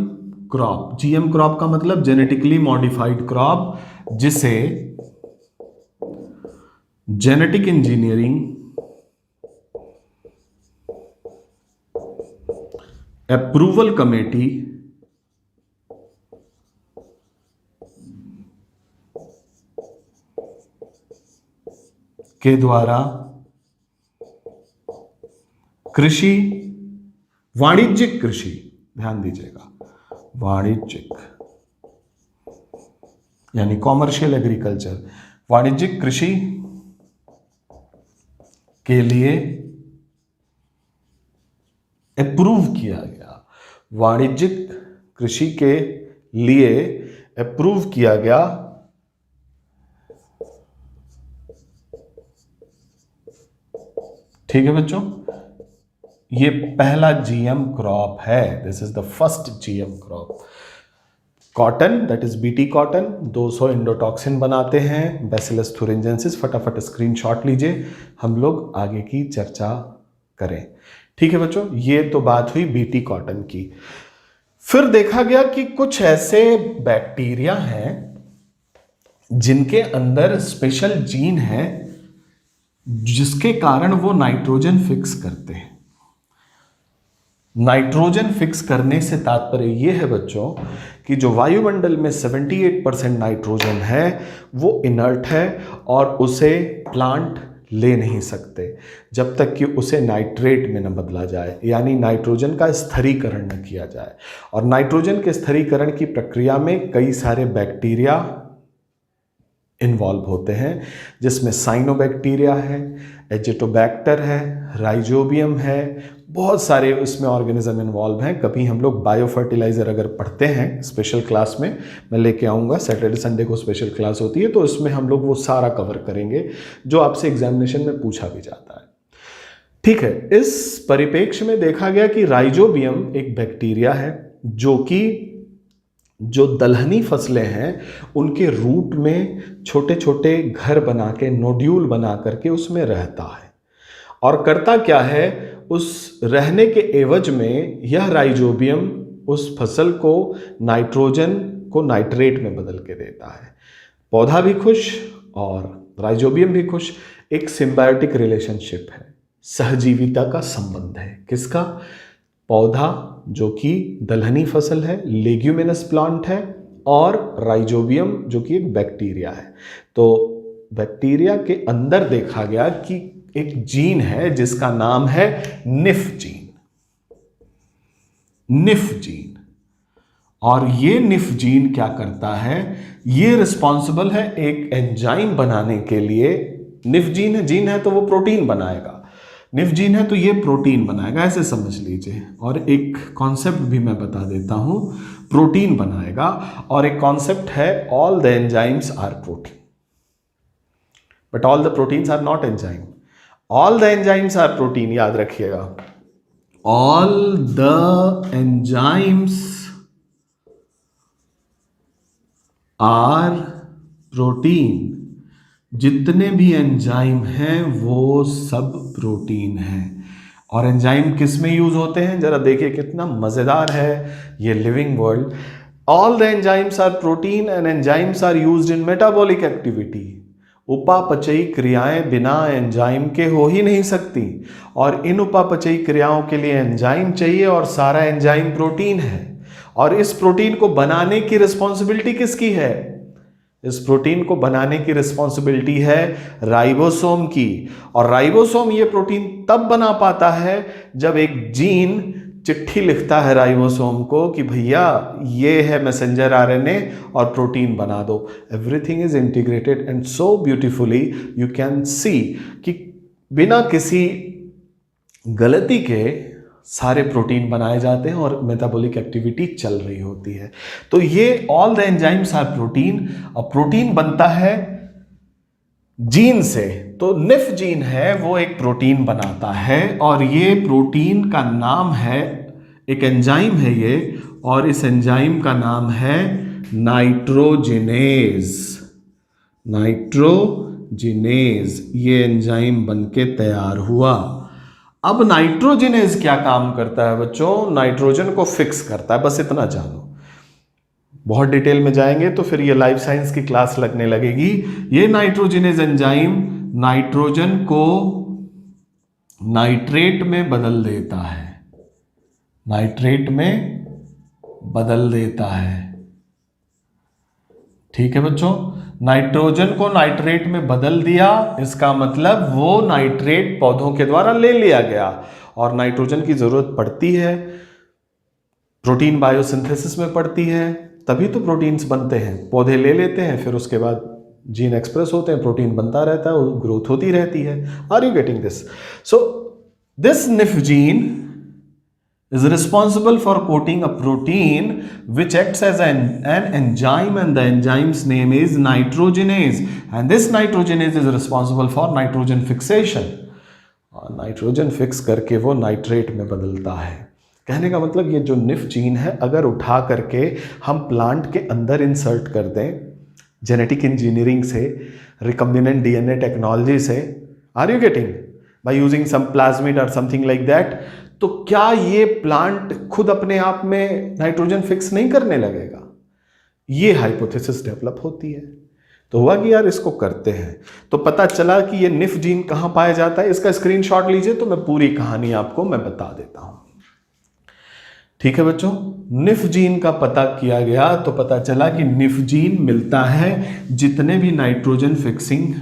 Speaker 1: क्रॉप। जीएम क्रॉप का मतलब जेनेटिकली मॉडिफाइड क्रॉप, जिसे जेनेटिक इंजीनियरिंग अप्रूवल कमेटी के द्वारा कृषि, वाणिज्यिक कृषि, ध्यान दीजिएगा, वाणिज्यिक यानी कॉमर्शियल एग्रीकल्चर, वाणिज्यिक कृषि के लिए अप्रूव किया गया, वाणिज्यिक कृषि के लिए अप्रूव किया गया ठीक है बच्चों, ये पहला जीएम क्रॉप है, this is the first GM crop. Cotton, that is BT cotton, 200 इंडोटॉक्सिन बनाते हैं, बैसिलस thuringiensis। फटाफट स्क्रीनशॉट लीजिए, हम लोग आगे की चर्चा करें। ठीक है बच्चों, ये तो बात हुई बीटी कॉटन की। फिर देखा गया कि कुछ ऐसे बैक्टीरिया हैं जिनके अंदर स्पेशल जीन है जिसके कारण वो नाइट्रोजन फिक्स करते हैं। नाइट्रोजन फिक्स करने से तात्पर्य यह है बच्चों कि जो वायुमंडल में 78% नाइट्रोजन है वो इनर्ट है और उसे प्लांट ले नहीं सकते जब तक कि उसे नाइट्रेट में न बदला जाए, यानी नाइट्रोजन का स्थिरीकरण न किया जाए। और नाइट्रोजन के स्थिरीकरण की प्रक्रिया में कई सारे बैक्टीरिया इन्वॉल्व होते हैं, जिसमें साइनोबैक्टीरिया है, एजिटोबैक्टर है, राइजोबियम है, बहुत सारे उसमें ऑर्गेनिज्म इन्वॉल्व हैं। कभी हम लोग बायो फर्टिलाइज़र अगर पढ़ते हैं स्पेशल क्लास में, मैं लेके आऊँगा, सैटरडे संडे को स्पेशल क्लास होती है, तो इसमें हम लोग वो सारा कवर करेंगे जो आपसे एग्जामिनेशन में पूछा भी जाता है। ठीक है, इस परिप्रेक्ष्य में देखा गया कि राइजोबियम एक बैक्टीरिया है जो कि जो दलहनी फसलें हैं उनके रूट में छोटे छोटे घर बना के, नोड्यूल बना करके उसमें रहता है। और करता क्या है, उस रहने के एवज में यह राइजोबियम उस फसल को नाइट्रोजन को नाइट्रेट में बदल के देता है। पौधा भी खुश और राइजोबियम भी खुश। एक सिम्बायोटिक रिलेशनशिप है, सहजीविता का संबंध है। किसका? पौधा जो कि दलहनी फसल है, लेग्यूमिनस प्लांट है, और राइजोबियम जो कि एक बैक्टीरिया है। तो बैक्टीरिया के अंदर देखा गया कि एक जीन है जिसका नाम है निफ जीन। निफ जीन, और ये निफ जीन क्या करता है, ये रिस्पॉन्सिबल है एक एंजाइम बनाने के लिए। निफ जीन है तो वो प्रोटीन बनाएगा, निफ जीन है तो ये प्रोटीन बनाएगा, ऐसे समझ लीजिए। और एक कॉन्सेप्ट भी मैं बता देता हूं, प्रोटीन बनाएगा। और एक कॉन्सेप्ट है all the enzymes are protein, but all the proteins are not enzyme. All the enzymes are protein, याद रखिएगा, all the enzymes are protein. जितने भी एंजाइम हैं वो सब प्रोटीन हैं। और एंजाइम किस में यूज होते हैं, जरा देखिए कितना मजेदार है ये living world. All the enzymes are protein and enzymes are used in metabolic activity. उपापचयी क्रियाएं बिना एंजाइम के हो ही नहीं सकती, और इन उपापचयी क्रियाओं के लिए एंजाइम चाहिए, और सारा एंजाइम प्रोटीन है। और इस प्रोटीन को बनाने की रिस्पॉन्सिबिलिटी किसकी है? इस प्रोटीन को बनाने की रिस्पॉन्सिबिलिटी है राइबोसोम की। और राइबोसोम ये प्रोटीन तब बना पाता है जब एक जीन चिट्ठी लिखता है राइबोसोम को कि भैया ये है मैसेंजर आरएनए और प्रोटीन बना दो। Everything is integrated and so beautifully you can see कि बिना किसी गलती के सारे प्रोटीन बनाए जाते हैं और मेटाबॉलिक एक्टिविटी चल रही होती है। तो ये all the enzymes are protein. और प्रोटीन बनता है जीन से, तो निफ जीन है वो एक प्रोटीन बनाता है, और ये प्रोटीन का नाम है, एक एंजाइम है ये, और इस एंजाइम का नाम है नाइट्रोजिनेज। नाइट्रोजिनेज ये एंजाइम बनके तैयार हुआ। अब नाइट्रोजिनेज क्या काम करता है बच्चों? नाइट्रोजन को फिक्स करता है, बस इतना जानो। बहुत डिटेल में जाएंगे तो फिर ये लाइफ साइंस की क्लास लगने लगेगी। ये नाइट्रोजिनेज एंजाइम नाइट्रोजन को नाइट्रेट में बदल देता है, नाइट्रेट में बदल देता है। ठीक है बच्चों, नाइट्रोजन को नाइट्रेट में बदल दिया, इसका मतलब वो नाइट्रेट पौधों के द्वारा ले लिया गया। और नाइट्रोजन की जरूरत पड़ती है, प्रोटीन बायोसिंथेसिस में पड़ती है, तभी तो प्रोटीन्स बनते हैं। पौधे ले लेते हैं, फिर उसके बाद जीन एक्सप्रेस होते हैं, प्रोटीन बनता रहता है, ग्रोथ होती रहती है। Are you getting this? So this nif gene is responsible for coating a protein which acts as an enzyme, and the enzyme's name is nitrogenase, and this nitrogenase is responsible for nitrogen fixation. Nitrogen fix करके वो nitrate में बदलता है। कहने का मतलब ये जो निफ जीन है, अगर उठा करके हम प्लांट के अंदर इंसर्ट कर दें जेनेटिक इंजीनियरिंग से, रिकम्बिनेंट डीएनए टेक्नोलॉजी से, are you getting, by using some plasmid और समथिंग लाइक दैट, तो क्या ये प्लांट खुद अपने आप में नाइट्रोजन फिक्स नहीं करने लगेगा? ये हाइपोथेसिस डेवलप होती है। तो हुआ कि यार इसको करते हैं, तो पता चला कि ये निफ जीन कहां पाया जाता है। इसका स्क्रीनशॉट लीजिए तो मैं पूरी कहानी आपको मैं बता देता हूं। ठीक है बच्चों, निफ जीन का पता किया गया तो पता चला कि निफ जीन मिलता है जितने भी नाइट्रोजन फिक्सिंग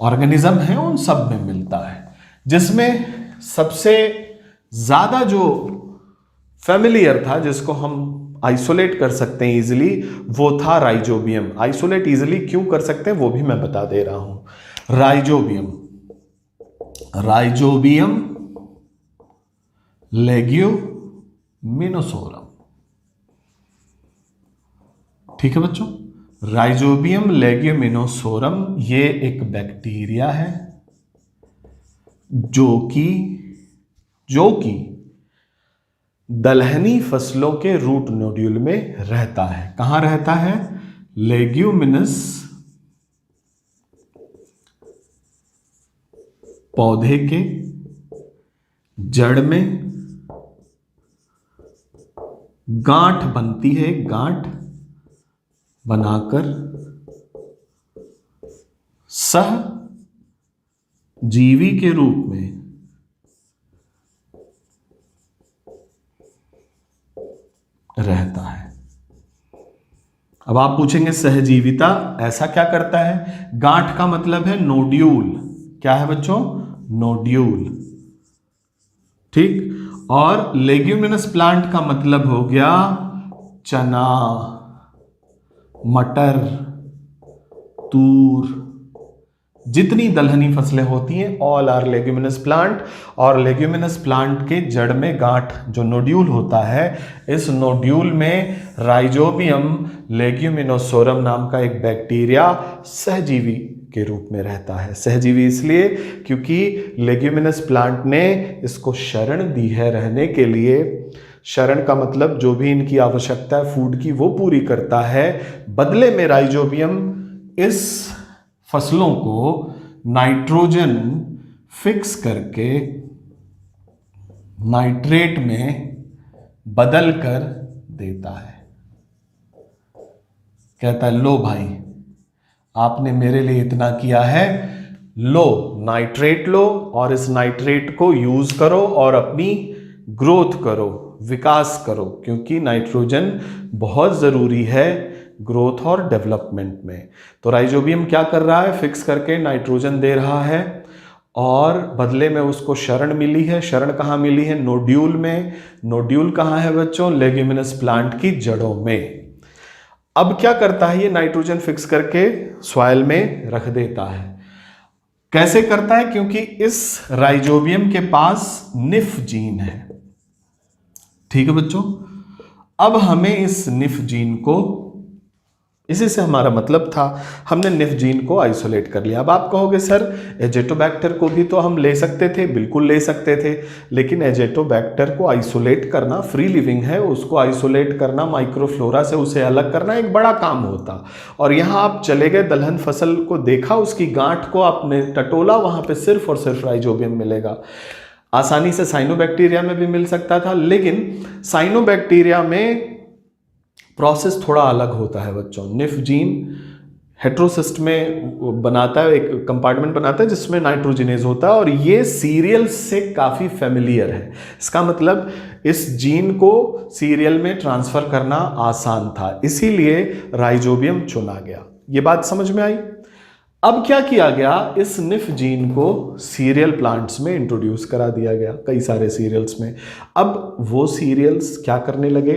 Speaker 1: ऑर्गेनिज्म हैं उन सब में मिलता है, जिसमें सबसे ज्यादा जो फेमिलियर था, जिसको हम आइसोलेट कर सकते हैं इजिली, वो था राइजोबियम। आइसोलेट इजिली क्यों कर सकते हैं वो भी मैं बता दे रहा हूं। राइजोबियम लेग्यूमिनोसोरम। ठीक है बच्चों, राइजोबियम लेग्यूमिनोसोरम ये एक बैक्टीरिया है जो कि दलहनी फसलों के रूट नोड्यूल में रहता है। कहां रहता है? लेग्यूमिनस पौधे के जड़ में गांठ बनती है, गांठ बनाकर सह जीवी के रूप में रहता है। अब आप पूछेंगे सहजीविता ऐसा क्या करता है? गांठ का मतलब है नोड्यूल। क्या है बच्चों? नोड्यूल। ठीक। और लेग्यूमिनस प्लांट का मतलब हो गया चना, मटर, तूर, जितनी दलहनी फसलें होती हैं ऑल आर लेग्यूमिनस प्लांट। और लेग्यूमिनस प्लांट के जड़ में गांठ जो नोड्यूल होता है, इस नोड्यूल में राइजोबियम लेग्यूमिनोसोरम नाम का एक बैक्टीरिया सहजीवी के रूप में रहता है। सहजीवी इसलिए क्योंकि लेग्यूमिनस प्लांट ने इसको शरण दी है रहने के लिए। शरण का मतलब जो भी इनकी आवश्यकता है फूड की वो पूरी करता है। बदले में राइजोबियम इस फसलों को नाइट्रोजन फिक्स करके नाइट्रेट में बदल कर देता है। कहता है लो भाई, आपने मेरे लिए इतना किया है, लो नाइट्रेट लो और इस नाइट्रेट को यूज करो और अपनी ग्रोथ करो, विकास करो, क्योंकि नाइट्रोजन बहुत जरूरी है ग्रोथ और डेवलपमेंट में। तो राइजोबियम क्या कर रहा है? फिक्स करके नाइट्रोजन दे रहा है और बदले में उसको शरण मिली है। शरण कहाँ मिली है? नोड्यूल में। नोड्यूल कहाँ है बच्चों? लेग्यूमिनस प्लांट की जड़ों में। अब क्या करता है? ये नाइट्रोजन फिक्स करके सॉइल में रख देता है। कैसे करता है? क्योंकि इस राइजोबियम के पास निफ जीन है। ठीक है बच्चों, अब हमें इस निफ जीन को, इसी से हमारा मतलब था, हमने निफ जीन को आइसोलेट कर लिया। अब आप कहोगे सर एजेटोबैक्टर को भी तो हम ले सकते थे। बिल्कुल ले सकते थे, लेकिन एजेटोबैक्टर को आइसोलेट करना फ्री लिविंग है, उसको आइसोलेट करना, माइक्रोफ्लोरा से उसे अलग करना एक बड़ा काम होता। और यहाँ आप चले गए, दलहन फसल को देखा, उसकी गांठ को आपने टटोला, वहां पे सिर्फ और सिर्फ राइजोबियम मिलेगा। आसानी से साइनोबैक्टीरिया में भी मिल सकता था, लेकिन साइनोबैक्टीरिया में प्रोसेस थोड़ा अलग होता है बच्चों। निफ जीन हेट्रोसिस्ट में बनाता है, एक कंपार्टमेंट बनाता है जिसमें नाइट्रोजिनेज होता है, और ये सीरियल से काफ़ी फेमिलियर है। इसका मतलब इस जीन को सीरियल में ट्रांसफ़र करना आसान था, इसीलिए राइजोबियम चुना गया। ये बात समझ में आई? अब क्या किया गया, इस निफ जीन को सीरियल प्लांट्स में इंट्रोड्यूस करा दिया गया, कई सारे सीरियल्स में। अब वो सीरियल्स क्या करने लगे,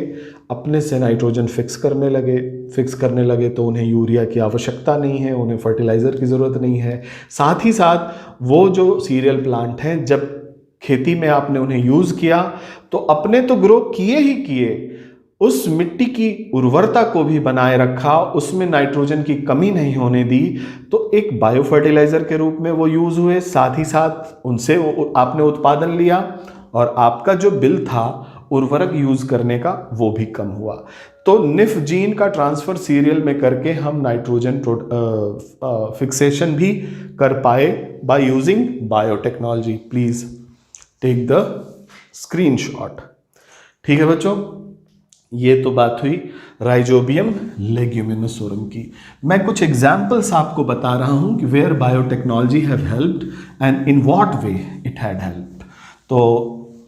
Speaker 1: अपने से नाइट्रोजन फिक्स करने लगे तो उन्हें यूरिया की आवश्यकता नहीं है, उन्हें फर्टिलाइज़र की ज़रूरत नहीं है। साथ ही साथ वो जो सीरियल प्लांट हैं, जब खेती में आपने उन्हें यूज़ किया तो अपने तो ग्रो किए ही किए, उस मिट्टी की उर्वरता को भी बनाए रखा, उसमें नाइट्रोजन की कमी नहीं होने दी, तो एक बायो फर्टिलाइजर के रूप में वो यूज हुए। साथ ही साथ उनसे आपने उत्पादन लिया और आपका जो बिल था उर्वरक यूज करने का वो भी कम हुआ। तो निफ जीन का ट्रांसफर सीरियल में करके हम नाइट्रोजन फिक्सेशन भी कर पाए by using biotechnology. Please take the screenshot. ठीक है बच्चों, ये तो बात हुई राइजोबियम लेग्यूमिनोसोरम की। मैं कुछ एग्जाम्पल्स आपको बता रहा हूं कि where biotechnology have helped and in what way it had helped. तो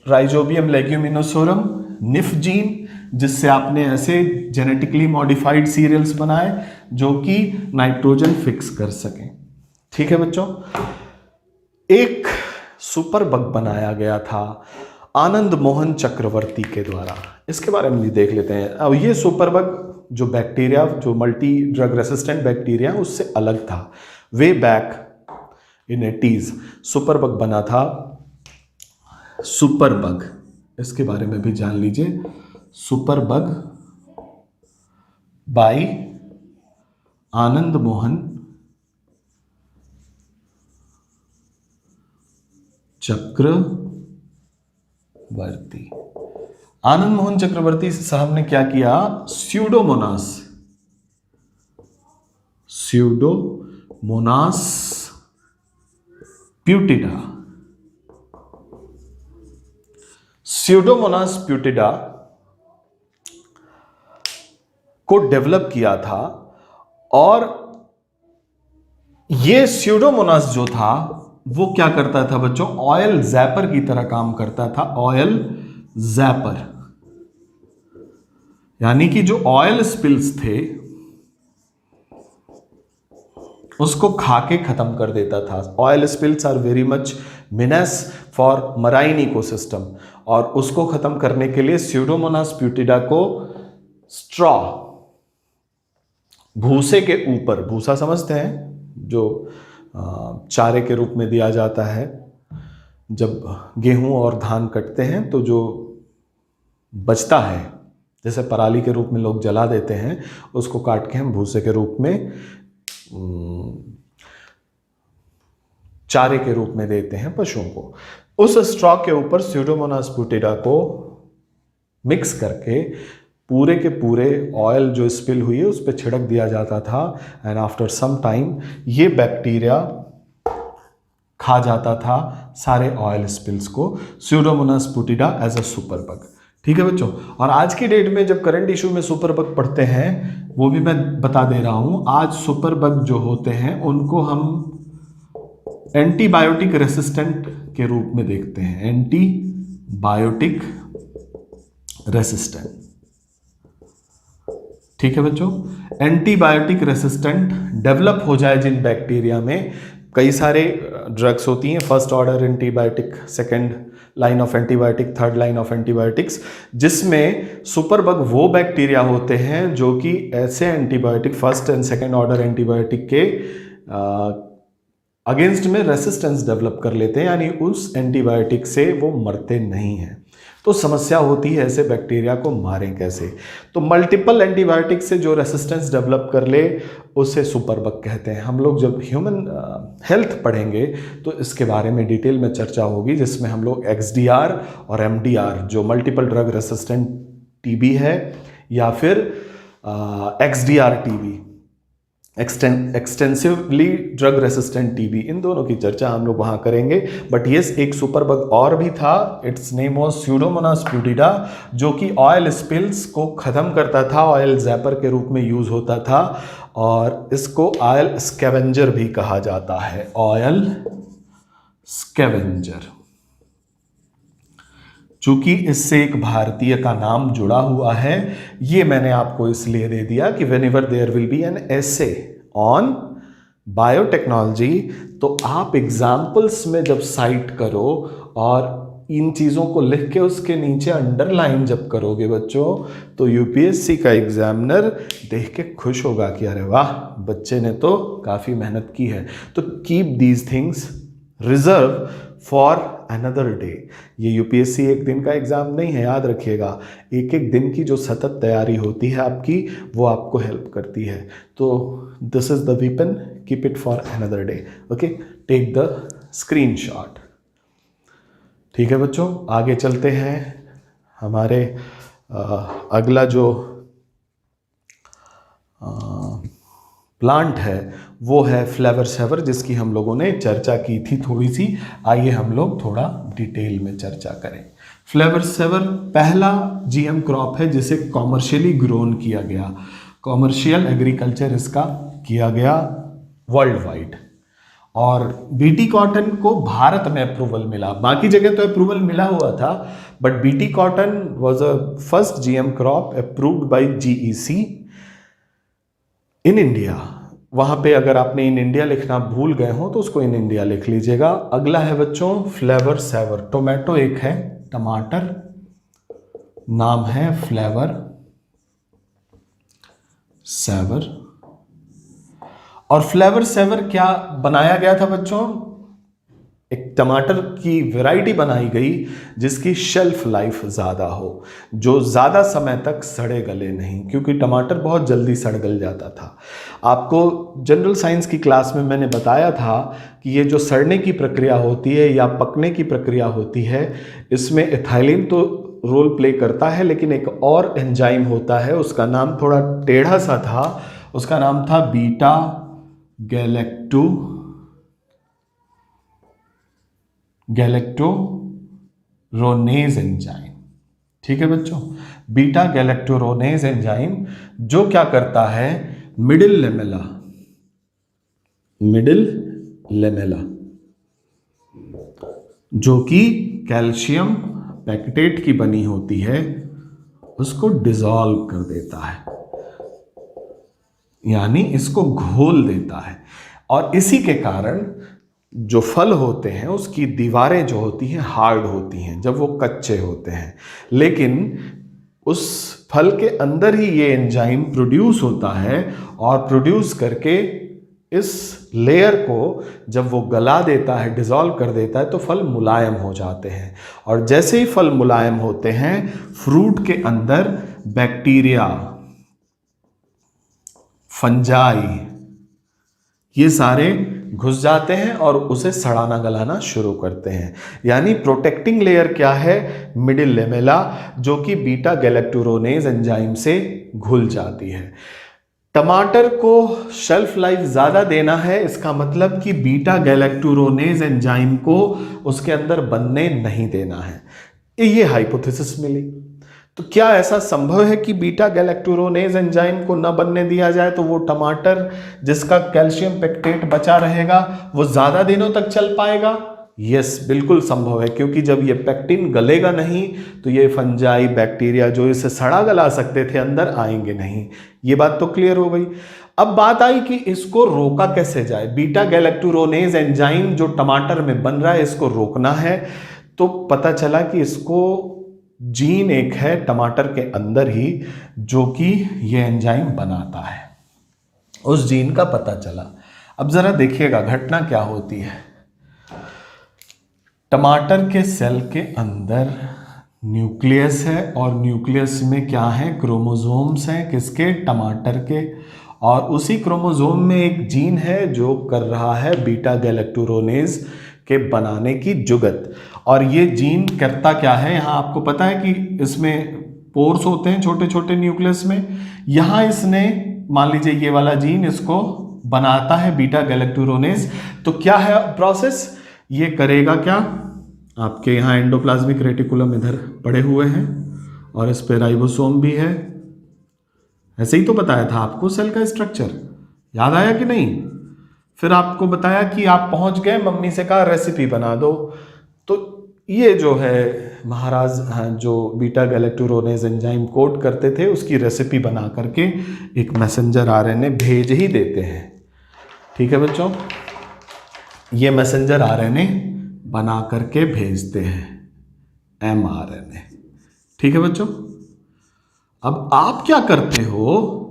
Speaker 1: राइजोबियम लेग्यूमिनोसोरम, निफ जीन, जिससे आपने ऐसे जेनेटिकली मॉडिफाइड सीरियल्स बनाए जो कि नाइट्रोजन फिक्स कर सकें। ठीक है बच्चों, एक सुपर बग बनाया गया था आनंद मोहन चक्रवर्ती के द्वारा, इसके बारे में भी देख लेते हैं। अब ये सुपर बग जो बैक्टीरिया, जो मल्टी ड्रग रेसिस्टेंट बैक्टीरिया, उससे अलग था। Way back in 80s super bug बना था। सुपर बग, इसके बारे में भी जान लीजिए। Super bug bye Anand Mohan चक्रवर्ती। आनंद मोहन चक्रवर्ती साहब ने क्या किया, स्यूडोमोनास प्यूटिडा, स्यूडोमोनास प्यूटिडा को डेवलप किया था। और ये स्यूडोमोनास जो था वो क्या करता था बच्चों, ऑयल जैपर की तरह काम करता था। ऑयल जैपर यानी कि जो ऑयल स्पिल्स थे उसको खा के खत्म कर देता था। Oil spills are very much minus for marine ecosystem, और उसको खत्म करने के लिए स्यूडोमोनास प्यूटिडा को स्ट्रॉ, भूसे के ऊपर, भूसा समझते हैं जो चारे के रूप में दिया जाता है, जब गेहूं और धान कटते हैं तो जो बचता है, जैसे पराली के रूप में लोग जला देते हैं, उसको काट के हम भूसे के रूप में, चारे के रूप में देते हैं पशुओं को। उस स्ट्रॉ के ऊपर स्यूडोमोनास प्यूटिडा को मिक्स करके पूरे के पूरे ऑयल जो स्पिल हुई है उस पर छिड़क दिया जाता था। एंड आफ्टर सम टाइम ये बैक्टीरिया खा जाता था सारे ऑयल स्पिल्स को, Pseudomonas putida as a super bug. ठीक है बच्चों, और आज की डेट में जब करंट इशू में सुपर बग पढ़ते हैं, वो भी मैं बता दे रहा हूं, आज सुपर बग जो होते हैं उनको हम एंटीबायोटिक रेसिस्टेंट के रूप में देखते हैं। एंटीबायोटिक रेसिस्टेंट, ठीक है बच्चों। एंटीबायोटिक रेसिस्टेंट डेवलप हो जाए जिन बैक्टीरिया में, कई सारे ड्रग्स होती हैं, first order antibiotic, second line of antibiotic, third line of antibiotics, जिसमें सुपर बग वो बैक्टीरिया होते हैं जो कि ऐसे antibiotic, first and second order antibiotic के अगेंस्ट में रेसिस्टेंस डेवलप कर लेते हैं, यानी उस एंटीबायोटिक से वो मरते नहीं हैं। तो समस्या होती है ऐसे बैक्टीरिया को मारें कैसे। तो मल्टीपल एंटीबायोटिक से जो रेसिस्टेंस डेवलप कर ले उसे सुपर बग कहते हैं। हम लोग जब ह्यूमन हेल्थ पढ़ेंगे तो इसके बारे में डिटेल में चर्चा होगी, जिसमें हम लोग XDR और MDR जो मल्टीपल ड्रग रेसिस्टेंट टीबी है, या फिर XDR TB, extensively drug resistant TB, इन दोनों की चर्चा हम लोग वहां करेंगे। बट यस, एक सुपर बग और भी था, it's name was Pseudomonas putida, जो कि ऑयल स्पिल्स को खत्म करता था, ऑयल जैपर के रूप में यूज होता था, और इसको ऑयल स्कैवेंजर भी कहा जाता है। ऑयल स्कैवेंजर, चूंकि इससे एक भारतीय का नाम जुड़ा हुआ है, ये मैंने आपको इसलिए दे दिया कि whenever there will be an essay on biotechnology, तो आप एग्जाम्पल्स में जब साइट करो और इन चीज़ों को लिख के उसके नीचे अंडरलाइन जब करोगे बच्चों, तो यूपीएससी का एग्जामिनर देख के खुश होगा कि अरे वाह, बच्चे ने तो काफ़ी मेहनत की है। तो keep these things reserve for another day. ये यूपीएससी एक दिन का एग्ज़ाम नहीं है, याद रखिएगा। एक एक दिन की जो सतत तैयारी होती है आपकी, वो आपको हेल्प करती है। तो this is the weapon, keep it for another day. Okay, take the screenshot. ठीक है बच्चों, आगे चलते हैं। हमारे अगला जो प्लांट है वो है फ्लेवर सेवर, जिसकी हम लोगों ने चर्चा की थी थोड़ी सी। आइए हम लोग थोड़ा डिटेल में चर्चा करें। फ्लेवर सेवर पहला जीएम क्रॉप है जिसे कॉमर्शियली ग्रोन किया गया, कॉमर्शियल एग्रीकल्चर इसका किया गया वर्ल्ड वाइड। और बीटी कॉटन को भारत में अप्रूवल मिला, बाकी जगह तो अप्रूवल मिला हुआ था, but BT cotton was a first GM crop approved by GEC in India. वहां पे अगर आपने इन इंडिया लिखना भूल गए हो तो उसको इन इंडिया लिख लीजिएगा। अगला है बच्चों फ्लेवर सेवर। टोमेटो एक है, टमाटर नाम है फ्लेवर सेवर। और फ्लेवर सेवर क्या बनाया गया था बच्चों? एक टमाटर की वैरायटी बनाई गई जिसकी शेल्फ लाइफ ज़्यादा हो, जो ज़्यादा समय तक सड़े गले नहीं, क्योंकि टमाटर बहुत जल्दी सड़ गल जाता था। आपको जनरल साइंस की क्लास में मैंने बताया था कि ये जो सड़ने की प्रक्रिया होती है या पकने की प्रक्रिया होती है, इसमें एथिलीन तो रोल प्ले करता है, लेकिन एक और एंजाइम होता है, उसका नाम थोड़ा टेढ़ा सा था, उसका नाम था बीटा गैलेक्टोरोनेज एंजाइम। ठीक है बच्चों, बीटा गैलेक्टोरोनेज एंजाइम जो क्या करता है, मिडिल लेमेला जो कि कैल्शियम पैक्टेट की बनी होती है, उसको डिसॉल्व कर देता है, यानी इसको घोल देता है। और इसी के कारण जो फल होते हैं उसकी दीवारें जो होती हैं हार्ड होती हैं जब वो कच्चे होते हैं, लेकिन उस फल के अंदर ही ये एंजाइम प्रोड्यूस होता है और प्रोड्यूस करके इस लेयर को जब वो गला देता है, डिसॉल्व कर देता है, तो फल मुलायम हो जाते हैं। और जैसे ही फल मुलायम होते हैं, फ्रूट के अंदर बैक्टीरिया, फंजाई, ये सारे घुस जाते हैं और उसे सड़ाना गलाना शुरू करते हैं। यानी प्रोटेक्टिंग लेयर क्या है, मिडिल लेमेला, जो कि बीटा गैलेक्टोरोनेज एंजाइम से घुल जाती है। टमाटर को शेल्फ लाइफ ज़्यादा देना है, इसका मतलब कि बीटा गैलेक्टोरोनेज एंजाइम को उसके अंदर बनने नहीं देना है। ये हाइपोथेसिस मिली। तो क्या ऐसा संभव है कि बीटा गैलेक्टोरोनेज एंजाइम को न बनने दिया जाए तो वो टमाटर जिसका कैल्शियम पेक्टेट बचा रहेगा वो ज़्यादा दिनों तक चल पाएगा? यस, बिल्कुल संभव है, क्योंकि जब ये पेक्टिन गलेगा नहीं तो ये फंजाई, बैक्टीरिया जो इसे सड़ा गला सकते थे अंदर आएंगे नहीं। ये बात तो क्लियर हो गई। अब बात आई कि इसको रोका कैसे जाए। बीटा गैलेक्टोरोनेज एंजाइम जो टमाटर में बन रहा है, इसको रोकना है। तो पता चला कि इसको जीन एक है टमाटर के अंदर ही जो कि ये एंजाइम बनाता है, उस जीन का पता चला। अब जरा देखिएगा घटना क्या होती है। टमाटर के सेल के अंदर न्यूक्लियस है और न्यूक्लियस में क्या है, क्रोमोसोम्स हैं, किसके, टमाटर के। और उसी क्रोमोसोम में एक जीन है जो कर रहा है बीटा गैलेक्टोरोनेज के बनाने की जुगत। और ये जीन करता क्या है, यहाँ आपको पता है कि इसमें पोर्स होते हैं छोटे छोटे न्यूक्लियस में। यहाँ इसने मान लीजिए ये वाला जीन इसको बनाता है बीटा गैलेक्टोरोनेज। तो क्या है प्रोसेस, ये करेगा क्या, आपके यहाँ एंडोप्लाज्मिक रेटिकुलम इधर पड़े हुए हैं और इस पे राइबोसोम भी है। ऐसे ही तो बताया था आपको सेल का स्ट्रक्चर, याद आया कि नहीं? फिर आपको बताया कि आप पहुंच गए, मम्मी से कहा रेसिपी बना दो। तो ये जो है महाराज जो बीटा गैलेक्टोरोनेज एंजाइम कोड करते थे, उसकी रेसिपी बना करके एक मैसेंजर आरएनए भेज ही देते हैं। ठीक है बच्चों, ये मैसेंजर आरएनए बना करके भेजते हैं एमआरएनए। ठीक है बच्चों, अब आप क्या करते हो,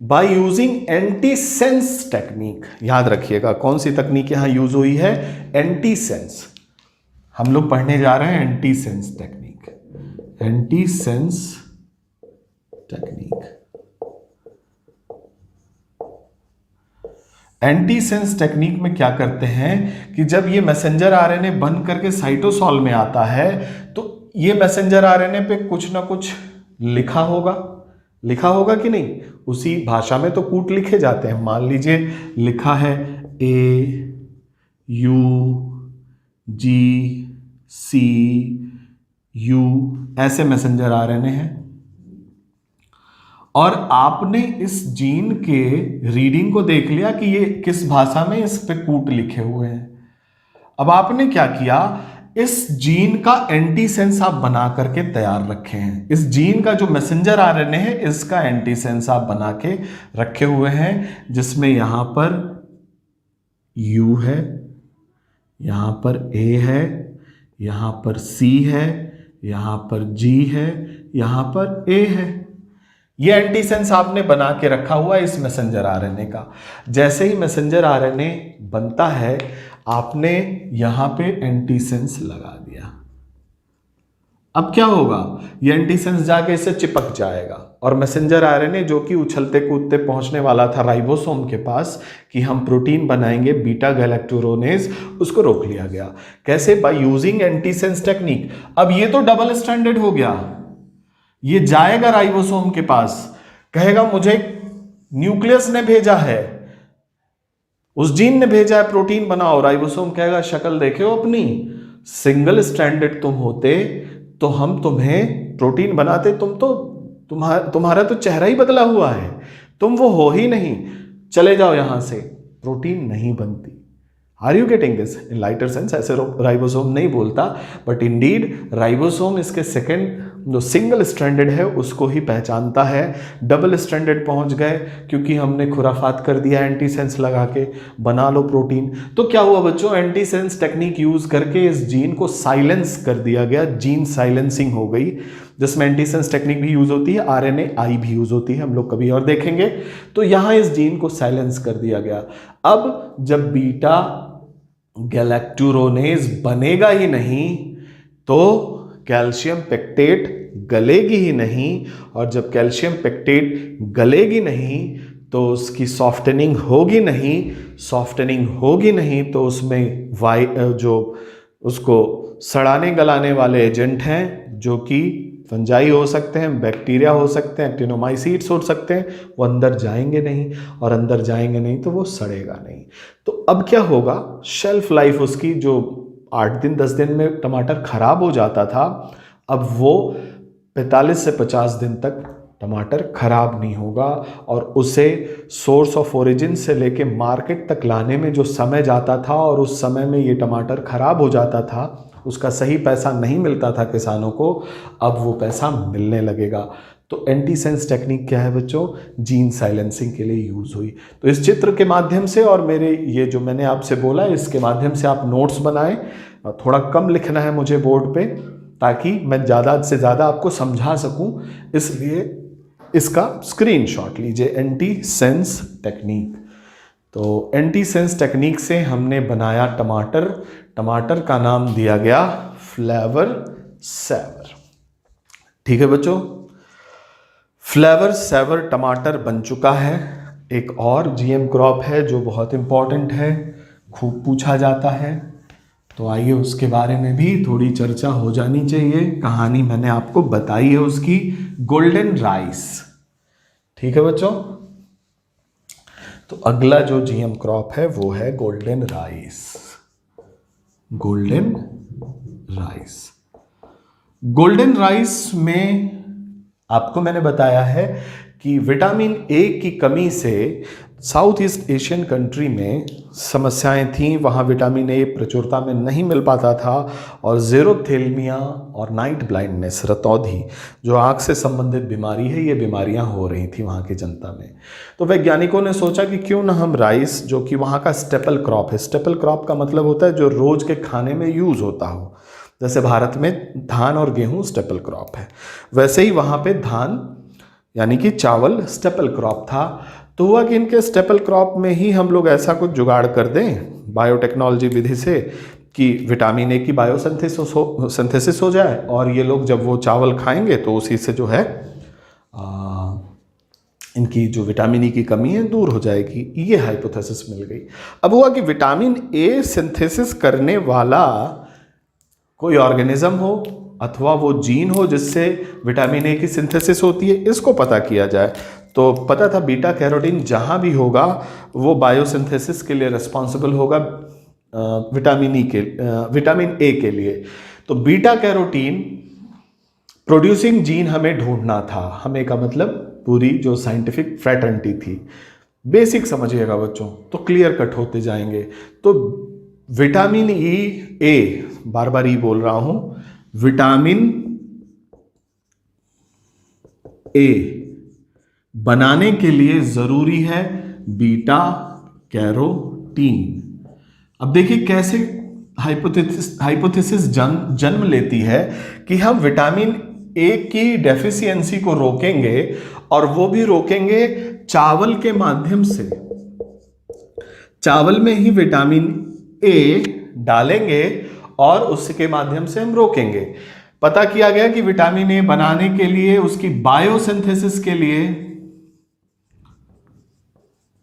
Speaker 1: बाय यूजिंग एंटीसेंस टेक्निक। याद रखिएगा कौन सी तकनीक यहां यूज हुई है, एंटीसेंस। हम लोग पढ़ने जा रहे हैं antisense technique, antisense technique. Antisense technique में क्या करते हैं कि जब ये मैसेंजर आरएनए बन करके साइटोसॉल में आता है तो ये मैसेंजर आरएनए पे कुछ ना कुछ लिखा होगा कि नहीं, उसी भाषा में तो कूट लिखे जाते हैं। मान लीजिए लिखा है AUGC U, ऐसे मैसेंजर आरएनए हैं, और आपने इस जीन के रीडिंग को देख लिया कि ये किस भाषा में इस पे कूट लिखे हुए हैं। अब आपने क्या किया, इस जीन का एंटीसेंस आप बना करके तैयार रखे हैं। इस जीन का जो मैसेंजर आरएनए है इसका एंटीसेंस आप बना के रखे हुए हैं, जिसमें यहां पर U है, यहां पर A है, यहां पर C है, यहां पर G है, यहां पर A है। ये एंटीसेंस आपने बना के रखा हुआ है इस मैसेंजर आरएनए का। जैसे ही मैसेंजर आरएनए बनता है आपने यहां पे एंटीसेंस लगा दिया। अब क्या होगा, ये एंटीसेंस जाके इससे चिपक जाएगा और मैसेंजर आरएनए जो कि उछलते कूदते पहुंचने वाला था राइबोसोम के पास कि हम प्रोटीन बनाएंगे बीटा गैलेक्टोरोनेज, उसको रोक लिया गया। कैसे, बाय यूजिंग एंटीसेंस टेक्निक। अब ये तो डबल स्ट्रैंडेड हो गया, ये जाएगा राइबोसोम के पास, कहेगा मुझे न्यूक्लियस ने भेजा है, उस जीन ने भेजा है प्रोटीन बनाओ। राइबोसोम कहेगा शक्ल देखे हो अपनी, सिंगल स्ट्रैंडेड तुम होते तो हम तुम्हें प्रोटीन बनाते, तुम्हारा तो चेहरा ही बदला हुआ है, तुम वो हो ही नहीं, चले जाओ यहां से, प्रोटीन नहीं बनती। Are you getting this? In lighter sense ऐसे राइबोसोम नहीं बोलता, बट इंडीड राइबोसोम इसके सेकेंड जो सिंगल स्ट्रैंडेड है उसको ही पहचानता है। डबल स्ट्रैंडेड पहुंच गए क्योंकि हमने खुराफात कर दिया एंटीसेंस लगा के, बना लो प्रोटीन। तो क्या हुआ बच्चों, एंटीसेंस टेक्निक यूज करके इस जीन को साइलेंस कर दिया गया, जीन साइलेंसिंग हो गई, जिसमें एंटीसेंस टेक्निक भी यूज होती है, RNAi भी यूज होती है, हम लोग कभी और देखेंगे। तो यहां इस जीन को साइलेंस कर दिया गया। अब जब बीटा गैलेक्टोरोनेज बनेगा ही नहीं तो कैल्शियम पेक्टेट गलेगी ही नहीं, और जब कैल्शियम पेक्टेट गलेगी नहीं तो उसकी सॉफ्टनिंग होगी नहीं, तो उसमें जो उसको सड़ाने गलाने वाले एजेंट हैं जो कि फंजाई हो सकते हैं, बैक्टीरिया हो सकते हैं, एक्टिनोमाइसीट्स हो सकते हैं, वो अंदर जाएंगे नहीं, और अंदर जाएंगे नहीं तो वो सड़ेगा नहीं। तो अब क्या होगा, शेल्फ लाइफ उसकी जो 8 दिन 10 दिन में टमाटर खराब हो जाता था, अब वो 45 से 50 दिन तक टमाटर खराब नहीं होगा, और उसे सोर्स ऑफ ओरिजिन से लेके मार्केट तक लाने में जो समय जाता था और उस समय में ये टमाटर खराब हो जाता था, उसका सही पैसा नहीं मिलता था किसानों को, अब वो पैसा मिलने लगेगा। तो एंटीसेंस टेक्निक क्या है बच्चों, जीन साइलेंसिंग के लिए यूज हुई। तो इस चित्र के माध्यम से और मेरे ये जो मैंने आपसे बोला इसके माध्यम से आप नोट्स बनाएं। थोड़ा कम लिखना है मुझे बोर्ड पे ताकि मैं ज़्यादा से ज़्यादा आपको समझा सकूं, इसलिए इसका स्क्रीनशॉट लीजिए। एंटीसेंस टेक्निक, तो एंटीसेंस टेक्निक से हमने बनाया टमाटर का नाम दिया गया फ्लेवर सेवर। ठीक है बच्चों, फ्लेवर सेवर टमाटर बन चुका है। एक और जीएम क्रॉप है जो बहुत इंपॉर्टेंट है, खूब पूछा जाता है, तो आइए उसके बारे में भी थोड़ी चर्चा हो जानी चाहिए। कहानी मैंने आपको बताई है उसकी, गोल्डन राइस। ठीक है बच्चों, तो अगला जो जीएम क्रॉप है वो है गोल्डन राइस। गोल्डन राइस में आपको मैंने बताया है कि विटामिन ए की कमी से साउथ ईस्ट एशियन कंट्री में समस्याएं थीं, वहाँ विटामिन ए प्रचुरता में नहीं मिल पाता था और ज़ेरोथेल्मिया और नाइट ब्लाइंडनेस, रतौंधी, जो आँख से संबंधित बीमारी है, ये बीमारियां हो रही थी वहाँ की जनता में। तो वैज्ञानिकों ने सोचा कि क्यों ना हम राइस, जो कि वहाँ का स्टेपल क्रॉप है, स्टेपल क्रॉप का मतलब होता है जो रोज़ के खाने में यूज़ होता हो, जैसे भारत में धान और गेहूँ स्टेपल क्रॉप है, वैसे ही वहाँ पे धान यानी कि चावल स्टेपल क्रॉप था। तो हुआ कि इनके स्टेपल क्रॉप में ही हम लोग ऐसा कुछ जुगाड़ कर दें बायोटेक्नोलॉजी विधि से कि विटामिन ए की बायोसिंथेसिस हो जाए और ये लोग जब वो चावल खाएंगे तो उसी से जो है इनकी जो विटामिन ई की कमी है दूर हो जाएगी। ये हाइपोथेसिस मिल गई। अब हुआ कि विटामिन ए सिंथेसिस करने वाला कोई ऑर्गेनिज्म हो अथवा वो जीन हो जिससे विटामिन ए की सिंथेसिस होती है, इसको पता किया जाए। तो पता था बीटा कैरोटीन जहाँ भी होगा वो बायोसिंथेसिस के लिए रिस्पॉन्सिबल होगा विटामिन ए के लिए। तो बीटा कैरोटीन प्रोड्यूसिंग जीन हमें ढूंढना था। हमें का मतलब पूरी जो साइंटिफिक फ्रेटर्निटी थी। बेसिक समझिएगा बच्चों, तो क्लियर कट होते जाएंगे। तो विटामिन ए, बार बार ई बोल रहा हूं, विटामिन ए बनाने के लिए जरूरी है बीटा कैरोटीन। अब देखिए कैसे हाइपोथेसिस जन्म लेती है कि हम विटामिन ए की डेफिशिएंसी को रोकेंगे और वो भी रोकेंगे चावल के माध्यम से। चावल में ही विटामिन ए डालेंगे और उसके माध्यम से हम रोकेंगे। पता किया गया कि विटामिन ए बनाने के लिए उसकी बायोसिंथेसिस के लिए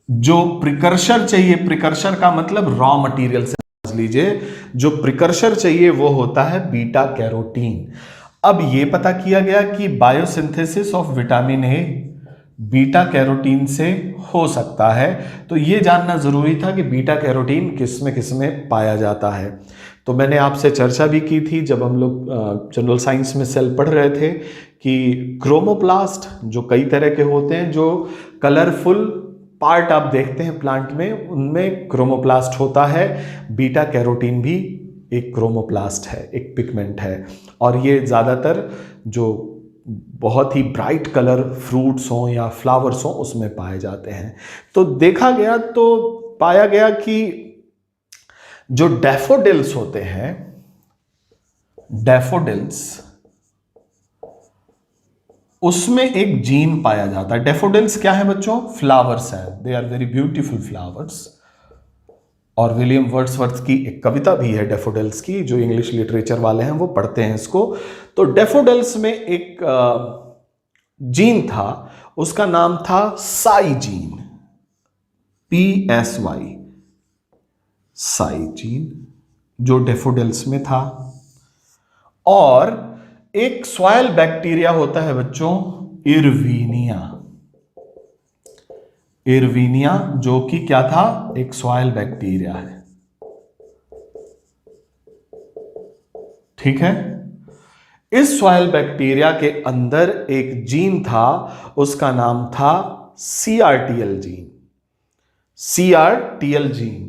Speaker 1: जो प्रिकर्सर चाहिए, प्रिकर्सर का मतलब रॉ मटेरियल से समझ लीजिए, जो प्रिकर्सर चाहिए वो होता है बीटा कैरोटीन। अब ये पता किया गया कि biosynthesis of vitamin A beta carotene से हो सकता है। तो ये जानना जरूरी था कि बीटा कैरोटीन किस में पाया जाता है। तो मैंने आपसे चर्चा भी की थी जब हम लोग जनरल साइंस में सेल पढ़ रहे थे कि क्रोमोप्लास्ट जो कई तरह के होते हैं, जो कलरफुल पार्ट आप देखते हैं प्लांट में, उनमें क्रोमोप्लास्ट होता है। बीटा कैरोटीन भी एक क्रोमोप्लास्ट है, एक पिगमेंट है। और ये ज़्यादातर जो बहुत ही ब्राइट कलर फ्रूट्स हों या फ्लावर्स हों उसमें पाए जाते हैं। तो देखा गया तो पाया गया कि जो डैफोडिल्स होते हैं, डैफोडिल्स, उसमें एक जीन पाया जाता है। डैफोडिल्स क्या है बच्चों? फ्लावर्स हैं। They are very beautiful flowers. और विलियम वर्ड्सवर्थ की एक कविता भी है डैफोडिल्स की, जो इंग्लिश लिटरेचर वाले हैं वो पढ़ते हैं इसको। तो डैफोडिल्स में एक जीन था, उसका नाम था Sai gene, PSY, Sai gene, जो डैफोडिल्स में था। और एक सॉइल बैक्टीरिया होता है बच्चों, इरवीनिया, इरवीनिया, जो कि क्या था? एक सॉइल बैक्टीरिया है। ठीक है। इस सॉइल बैक्टीरिया के अंदर एक जीन था, उसका नाम था CRTL gene, CRTL gene,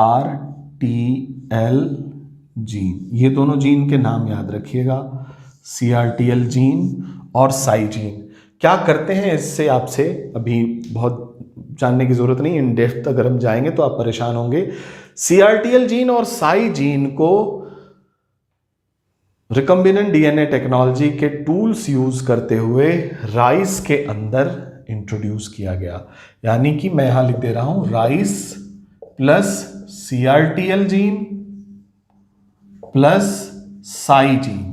Speaker 1: CRTL gene. ये दोनों जीन के नाम याद रखिएगा, CRTL जीन और साई जीन। क्या करते हैं इससे आपसे अभी बहुत जानने की जरूरत नहीं, इन डेप्थ अगर हम जाएंगे तो आप परेशान होंगे। CRTL जीन और साई जीन को रिकम्बिनेंट DNA टेक्नोलॉजी के टूल्स यूज करते हुए राइस के अंदर इंट्रोड्यूस किया गया। यानी कि मैं यहां लिख दे रहा हूं, rice plus CRTL gene plus psi gene.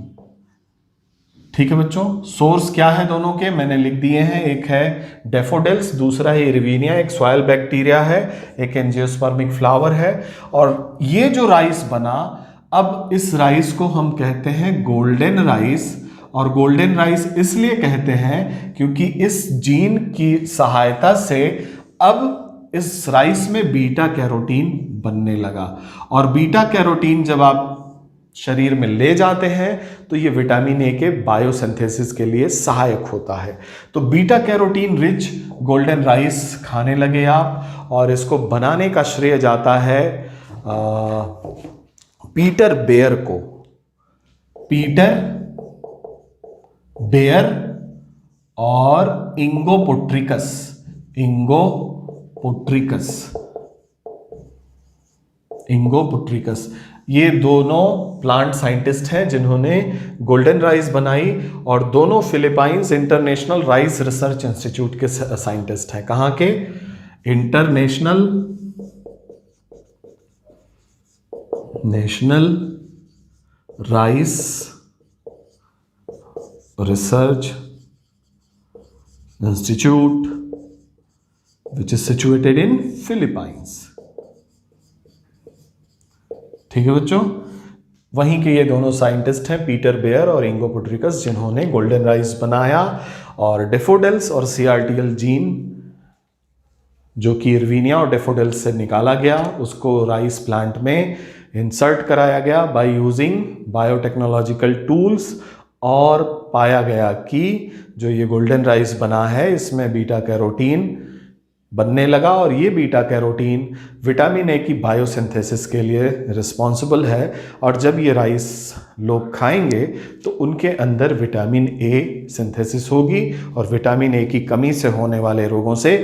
Speaker 1: ठीक है बच्चों। सोर्स क्या है दोनों के? मैंने लिख दिए हैं, एक है डैफोडिल्स, दूसरा है इरवीनिया, एक सॉइल बैक्टीरिया है, एक एंजियोस्पर्मिक फ्लावर है। और ये जो राइस बना, अब इस राइस को हम कहते हैं गोल्डन राइस। और गोल्डन राइस इसलिए कहते हैं क्योंकि इस जीन की सहायता से अब इस राइस में बीटा कैरोटीन बनने लगा। और बीटा कैरोटीन जब आप शरीर में ले जाते हैं तो ये विटामिन ए के बायोसिंथेसिस के लिए सहायक होता है। तो beta carotene rich golden rice खाने लगे आप, और इसको बनाने का श्रेय जाता है पीटर बेयर को। पीटर बेयर और इंगो पुट्रिकस ये दोनों प्लांट साइंटिस्ट हैं जिन्होंने गोल्डन राइस बनाई, और दोनों Philippines international rice research institute के साइंटिस्ट हैं। कहां के? International rice research institute which is situated in Philippines। ठीक है बच्चों, वहीं के ये दोनों साइंटिस्ट हैं पीटर बेयर और इंगो पुट्रिकस, जिन्होंने गोल्डन राइस बनाया और डेफोडिल्स और सीआरटीएल जीन जो कि इरविनिया और डेफोडिल्स से निकाला गया उसको राइस प्लांट में इंसर्ट कराया गया बाय यूजिंग बायोटेक्नोलॉजिकल टूल्स, और पाया गया कि जो ये गोल्डन राइस बना है इसमें बीटा कैरोटीन बनने लगा, और ये बीटा कैरोटीन विटामिन ए की बायोसिंथेसिस के लिए रिस्पॉन्सिबल है। और जब ये राइस लोग खाएंगे तो उनके अंदर विटामिन ए सिंथेसिस होगी और विटामिन ए की कमी से होने वाले रोगों से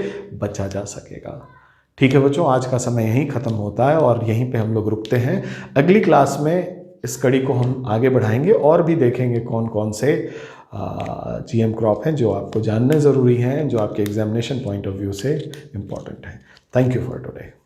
Speaker 1: बचा जा सकेगा। ठीक है बच्चों, आज का समय यहीं ख़त्म होता है और यहीं पे हम लोग रुकते हैं। अगली क्लास में इस कड़ी को हम आगे बढ़ाएंगे और भी देखेंगे कौन कौन से जीएम क्रॉप हैं जो आपको जानने ज़रूरी हैं, जो आपके एग्जामिनेशन पॉइंट ऑफ व्यू से इम्पॉर्टेंट है। Thank you for today.